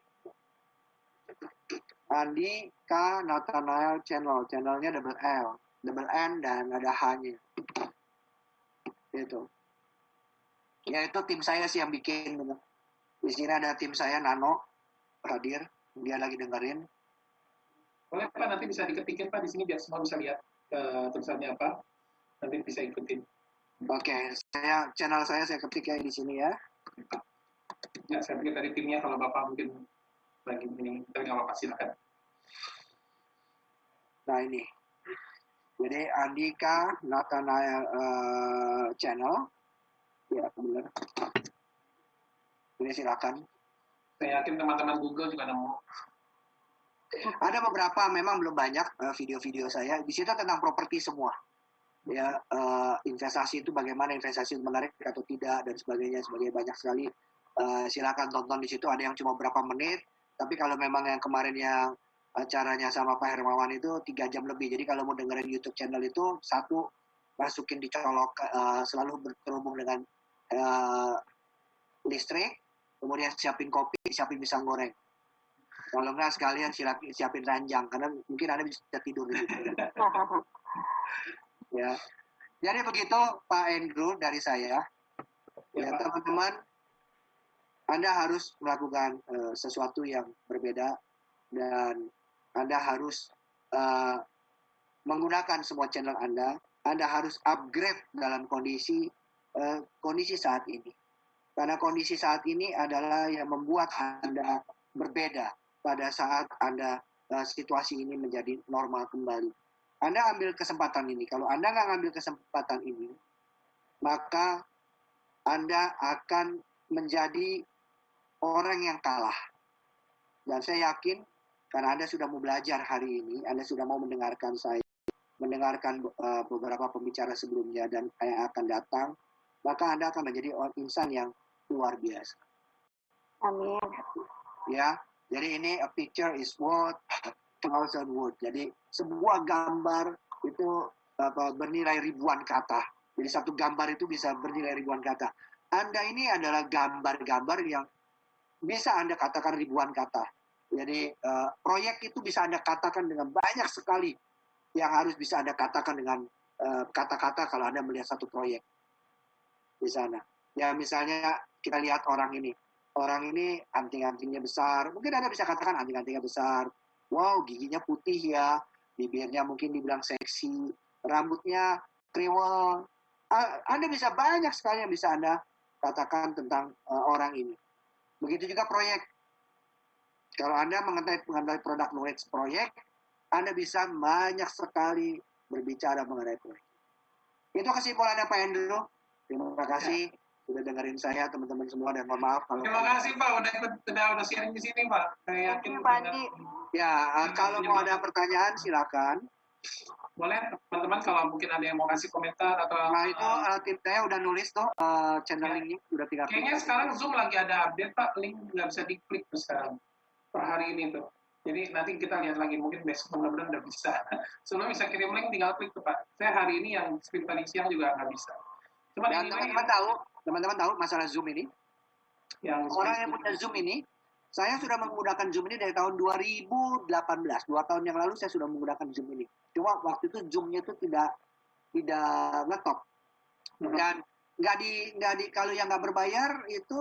[SPEAKER 4] Andika Nathanael Channel, channelnya double N dan ada H-nya. Itu. Ya itu tim saya sih yang bikin. Gitu. Di sini ada tim saya Nano hadir, dia lagi dengerin.
[SPEAKER 3] Boleh Pak, nanti bisa diketikin Pak di sini biar semua bisa lihat tulisannya apa. Nanti bisa ikutin.
[SPEAKER 4] Oke, channel saya ketik ya di sini ya.
[SPEAKER 3] Ya, saya pikir tadi timnya kalau Bapak mungkin lagi ini, tapi nggak apa-apa, silakan.
[SPEAKER 4] Nah ini. Jadi Andika Nathanael Channel. Ya, benar. Ini silakan.
[SPEAKER 3] Saya yakin teman-teman Google juga nemu.
[SPEAKER 4] Ada beberapa, memang belum banyak video-video saya. Di situ tentang properti semua. Ya, investasi itu bagaimana, investasi menarik atau tidak dan sebagainya banyak sekali. Silakan tonton di situ. Ada yang cuma berapa menit. Tapi kalau memang yang kemarin yang acaranya sama Pak Hermawan itu 3 jam lebih. Jadi kalau mau dengerin YouTube channel itu, satu masukin dicolok, selalu berhubung dengan listrik, kemudian siapin kopi, siapin pisang goreng. Kalau enggak sekalian siapin ranjang, karena mungkin Anda bisa tidur di situ. Ya. Jadi begitu Pak Andrew dari saya. Ya, teman-teman, Anda harus melakukan sesuatu yang berbeda dan Anda harus menggunakan semua channel Anda. Anda harus upgrade dalam kondisi saat ini. Karena kondisi saat ini adalah yang membuat Anda berbeda pada saat Anda situasi ini menjadi normal kembali. Anda ambil kesempatan ini. Kalau Anda nggak ngambil kesempatan ini, maka Anda akan menjadi orang yang kalah. Dan saya yakin, karena Anda sudah mau belajar hari ini, Anda sudah mau mendengarkan saya, mendengarkan beberapa pembicara sebelumnya dan yang akan datang, maka Anda akan menjadi insan yang luar biasa.
[SPEAKER 2] Amin.
[SPEAKER 4] Ya, jadi ini a picture is worth 1,000 words. Jadi sebuah gambar itu bernilai ribuan kata. Jadi satu gambar itu bisa bernilai ribuan kata. Anda ini adalah gambar-gambar yang bisa Anda katakan ribuan kata. Jadi proyek itu bisa Anda katakan dengan banyak sekali yang harus bisa Anda katakan dengan kata-kata kalau Anda melihat satu proyek di sana. Ya misalnya kita lihat orang ini anting-antingnya besar. Mungkin Anda bisa katakan anting-antingnya besar. Wow, giginya putih ya. Bibirnya mungkin dibilang seksi. Rambutnya kriwel. Anda bisa banyak sekali yang bisa Anda katakan tentang orang ini. Begitu juga proyek. Kalau Anda mengenai produk knowledge proyek, Anda bisa banyak sekali berbicara mengenai proyek. Itu kesimpulannya Pak Andrew. Terima kasih sudah dengerin saya teman-teman semua, dan mohon maaf kalau
[SPEAKER 3] Terima kasih Pak udah sharing di sini Pak. Saya yakin
[SPEAKER 2] Pak Andi.
[SPEAKER 4] ya kalau mau ada pertanyaan silakan.
[SPEAKER 3] Boleh teman-teman kalau mungkin ada yang mau kasih komentar atau
[SPEAKER 4] Nah itu tim saya udah nulis tuh channel linknya udah tinggal.
[SPEAKER 3] kayaknya sekarang Zoom lagi ada update Pak, link nggak bisa diklik tuh sekarang per hari ini tuh. Jadi nanti kita lihat lagi, mungkin besok mudah-mudahan udah bisa. Sebelum bisa kirim link tinggal klik tuh Pak. Saya hari ini yang script tadi siang juga nggak bisa. Cuma
[SPEAKER 4] Dan teman-teman tahu masalah Zoom ini,
[SPEAKER 3] yang
[SPEAKER 4] orang yang punya Zoom ini, saya sudah menggunakan Zoom ini dari tahun 2018. 2 tahun yang lalu saya sudah menggunakan Zoom ini. Cuma waktu itu Zoom-nya itu tidak ngetop. Dan nggak di kalau yang nggak berbayar itu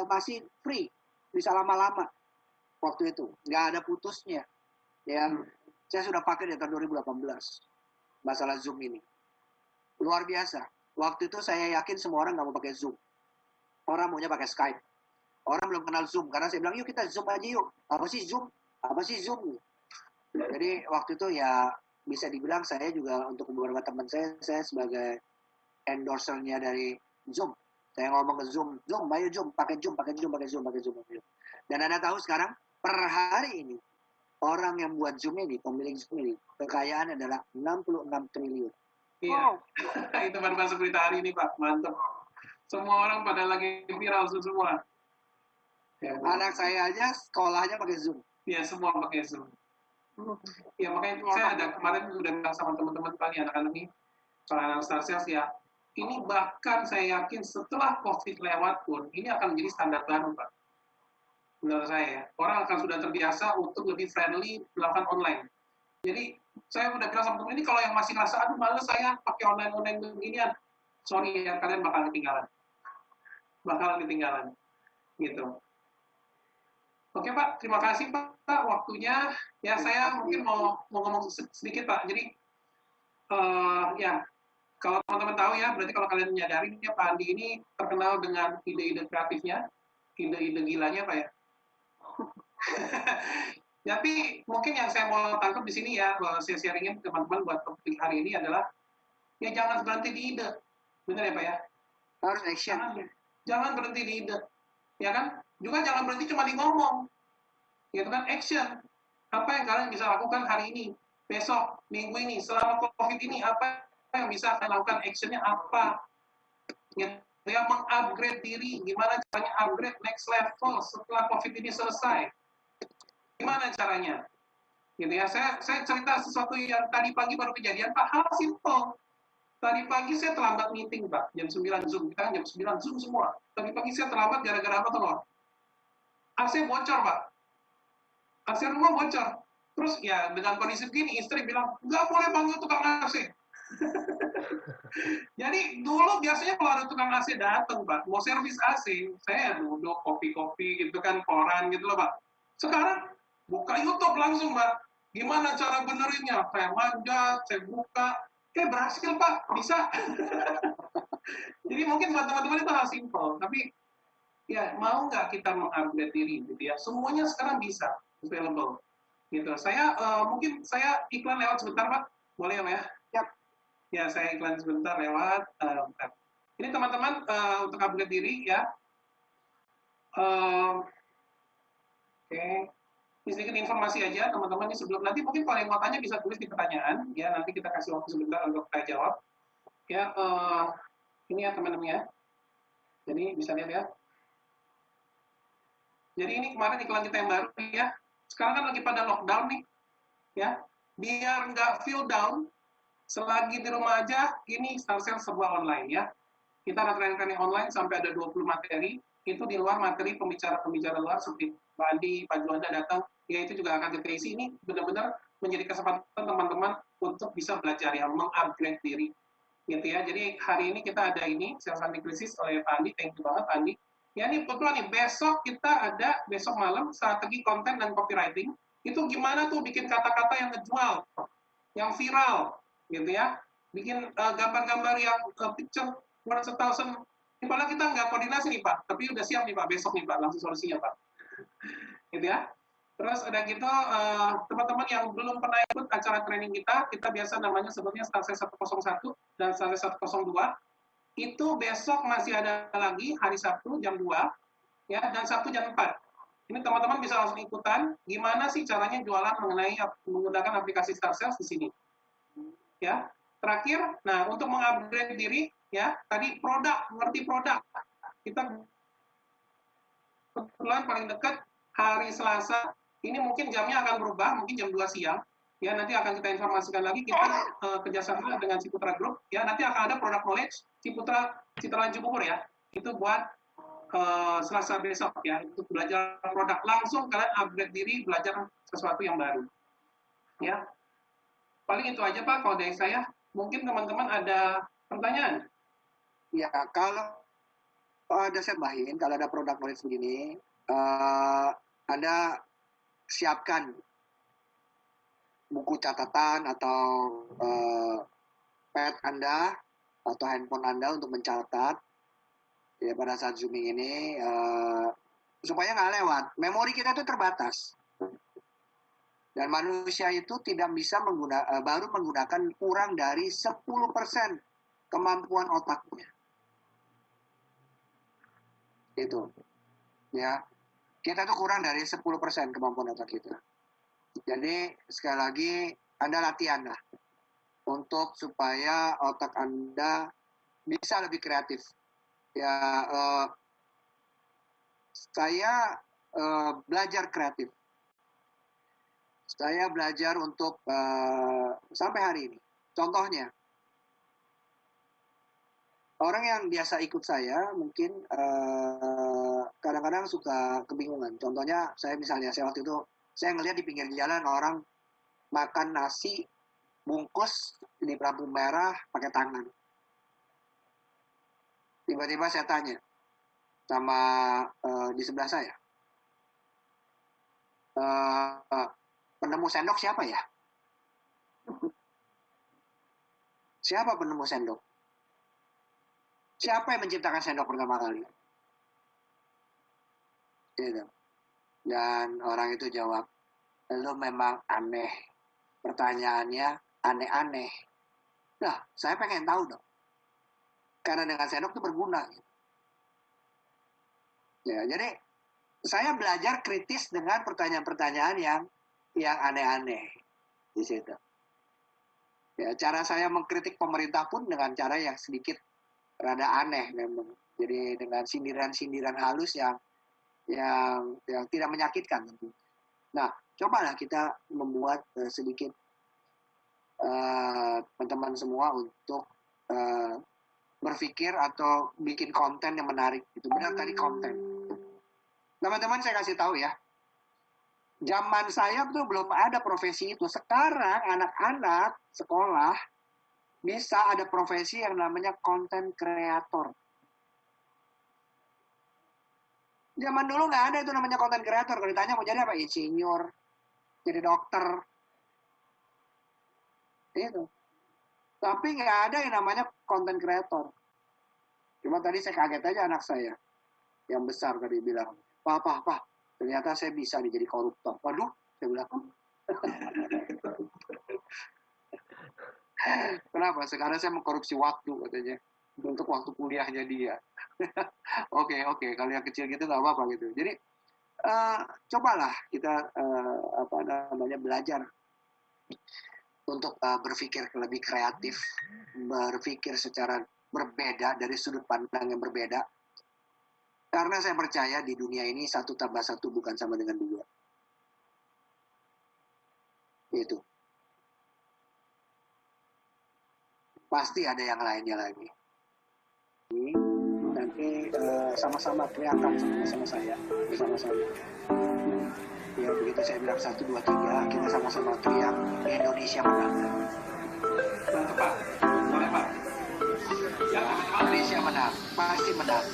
[SPEAKER 4] masih free, bisa lama-lama waktu itu, nggak ada putusnya. Ya, saya sudah pakai dari tahun 2018 masalah Zoom ini. Luar biasa. Waktu itu saya yakin semua orang nggak mau pakai Zoom. Orang maunya pakai Skype. Orang belum kenal Zoom, karena saya bilang, yuk kita Zoom aja yuk. Apa sih Zoom? Apa sih Zoom? Jadi waktu itu ya bisa dibilang saya juga untuk beberapa teman saya sebagai endorsernya dari Zoom. Saya ngomong ke Zoom, ayo Zoom, pakai Zoom. Dan Anda tahu sekarang, per hari ini, orang yang buat Zoom ini, pemilik Zoom ini, kekayaan adalah 66 triliun.
[SPEAKER 3] Iya, itu baru masuk berita hari ini Pak, mantap. Semua orang pada lagi viral semua. Ya,
[SPEAKER 4] anak saya aja sekolahnya pakai Zoom.
[SPEAKER 3] Iya, semua pakai Zoom. Ya makanya saya ada kemarin udah bilang sama teman-teman Pak, anak-anak ini, kalau anak Starsias ya, ini bahkan saya yakin setelah COVID lewat pun, ini akan menjadi standar baru Pak. Menurut saya, orang akan sudah terbiasa untuk lebih friendly melakukan online. Jadi saya udah bilang sama teman ini, kalau yang masih ngerasa aduh males saya pakai online beginian, sorry ya, kalian bakal ketinggalan gitu. Oke Pak, terima kasih Pak waktunya. Ya saya mungkin mau ngomong sedikit Pak. Jadi ya kalau teman-teman tahu ya, berarti kalau kalian menyadari ya Pak Andi ini terkenal dengan ide-ide kreatifnya, ide-ide gilanya Pak ya. Tapi mungkin yang saya mau tangkap di sini ya, saya sharingin teman-teman buat topik hari ini adalah ya jangan berhenti di ide, benar ya Pak ya?
[SPEAKER 4] Harus action.
[SPEAKER 3] Jangan berhenti di ide, ya kan? Juga jangan berhenti cuma di ngomong, gitu kan? Action. Apa yang kalian bisa lakukan hari ini, besok, minggu ini, selama COVID ini, apa yang bisa kalian lakukan? Actionnya apa? Gitu. Ya, mengupgrade diri, gimana caranya upgrade next level setelah COVID ini selesai? Gimana caranya? Gitu ya, saya cerita sesuatu yang tadi pagi baru kejadian, Pak, hal simple. Tadi pagi saya terlambat meeting, Pak, jam 9 Zoom, kita kan jam 9 Zoom semua. Tadi pagi saya terlambat gara-gara apa tuh, AC bocor, Pak. AC rumah bocor. Terus ya dengan kondisi begini, istri bilang, nggak boleh panggil tukang AC. Jadi dulu biasanya kalau ada tukang AC datang, Pak, mau servis AC, saya duduk kopi-kopi gitu kan, koran gitu loh, Pak. Sekarang buka YouTube langsung, Pak. Gimana cara benerinnya? Saya manjat, saya buka. Berhasil, Pak. Bisa. Jadi mungkin buat teman-teman itu hal simple, tapi ya mau nggak kita mengupgrade diri gitu ya, semuanya sekarang bisa available gitu. Saya mungkin saya iklan lewat sebentar Pak, boleh ya Pak ya?
[SPEAKER 4] Yap.
[SPEAKER 3] Ya saya iklan sebentar lewat ini teman-teman untuk upgrade diri ya. Oke. Ini sedikit informasi aja teman-teman, ini sebelum nanti mungkin kalau yang mau tanya bisa tulis di pertanyaan ya, nanti kita kasih waktu sebentar untuk saya jawab ya. Ini ya teman-teman ya, jadi bisa lihat ya. Jadi ini kemarin iklan kita yang baru ya. Sekarang kan lagi pada lockdown nih, ya. Biar nggak feel down, selagi di rumah aja, ini Starsias sebuah online ya. Kita ada training online sampai ada 20 materi. Itu di luar materi pembicara-pembicara luar seperti Pak Andi, Pak Juanda datang, ya itu juga akan kita isi. Ini benar-benar menjadi kesempatan teman-teman untuk bisa belajar ya, mengupgrade diri. Gitu ya. Jadi hari ini kita ada ini, Sales Anti-Krisis oleh Pak Andi. Thank you banget Pak Andi. Ya ini betul nih, besok kita ada, besok malam, strategi konten dan copywriting, itu gimana tuh bikin kata-kata yang ngejual, yang viral, gitu ya. Bikin gambar-gambar yang picture worth 1,000 Ini padahal kita nggak koordinasi nih Pak, tapi udah siap nih Pak, besok nih Pak, langsung solusinya Pak. Gitu ya. Terus ada gitu, teman-teman yang belum pernah ikut acara training kita biasa namanya sebutnya Stase 101 dan Stase 102. Itu besok masih ada lagi hari Sabtu jam 2, ya, dan Sabtu jam 4. Ini teman-teman bisa langsung ikutan, gimana sih caranya jualan menggunakan aplikasi StarSales di sini. Ya, terakhir, nah untuk mengupgrade diri, ya, tadi ngerti produk. Kita kebetulan paling dekat hari Selasa, ini mungkin jamnya akan berubah, mungkin jam 2 siang. Ya, nanti akan kita informasikan lagi, kita kerjasama dengan Ciputra Group. Ya, nanti akan ada product knowledge Ciputra Citra Cibubur ya. Itu buat Selasa besok ya, untuk belajar produk langsung, kalian upgrade diri, belajar sesuatu yang baru. Ya, paling itu aja Pak kalau dari saya. Mungkin teman-teman ada pertanyaan?
[SPEAKER 4] Ya, kalau ada saya tambahin, kalau ada produk knowledge begini, Anda siapkan buku catatan atau pad Anda atau handphone Anda untuk mencatat ya pada saat zooming ini supaya nggak lewat. Memori kita itu terbatas dan manusia itu tidak bisa baru menggunakan kurang dari 10% kemampuan otaknya. Itu ya, kita tuh kurang dari 10% kemampuan otak kita. Jadi sekali lagi Anda latihan lah untuk supaya otak Anda bisa lebih kreatif. Ya, saya belajar kreatif. Saya belajar untuk sampai hari ini. Contohnya, orang yang biasa ikut saya mungkin kadang-kadang suka kebingungan. Contohnya, saya waktu itu saya ngelihat di pinggir jalan orang makan nasi bungkus di lampu merah pakai tangan. Tiba-tiba saya tanya sama di sebelah saya, penemu sendok siapa ya? Siapa penemu sendok? Siapa yang menciptakan sendok pertama kali? Gitu. Dan orang itu jawab, lu memang aneh. Pertanyaannya aneh-aneh. Nah, saya pengen tahu dong. Karena dengan sendok itu berguna. Ya, jadi saya belajar kritis dengan pertanyaan-pertanyaan yang aneh-aneh di situ. Ya, cara saya mengkritik pemerintah pun dengan cara yang sedikit rada aneh memang. Jadi dengan sindiran-sindiran halus yang tidak menyakitkan tentu. Nah, cobalah kita membuat sedikit teman-teman semua untuk berpikir atau bikin konten yang menarik. Itu benar tadi konten. Teman-teman saya kasih tahu ya. Zaman saya tuh belum ada profesi itu. Sekarang anak-anak sekolah bisa ada profesi yang namanya konten kreator. Zaman dulu nggak ada itu namanya konten kreator. Kalau ditanya mau jadi apa? Insinyur, jadi dokter. Itu. Tapi nggak ada yang namanya konten kreator. Cuma tadi saya kaget aja anak saya. Yang besar tadi bilang, Pak, ternyata saya bisa jadi koruptor. Waduh, saya bilang. Kenapa? Sekarang saya mengkorupsi waktu katanya. Untuk waktu kuliahnya dia. Oke, kalau yang kecil gitu nggak apa-apa gitu. Jadi cobalah kita belajar untuk berpikir lebih kreatif, berpikir secara berbeda dari sudut pandang yang berbeda. Karena saya percaya di dunia ini 1 tambah 1 bukan sama dengan 2. Itu. Pasti ada yang lainnya lagi. Nanti sama-sama teriakan sama saya bersama-sama. Ya begitu saya bilang 1, 2, 3 kita sama-sama teriak Indonesia menang.
[SPEAKER 3] Mantap Pak, boleh Pak.
[SPEAKER 4] Indonesia menang, pasti menang.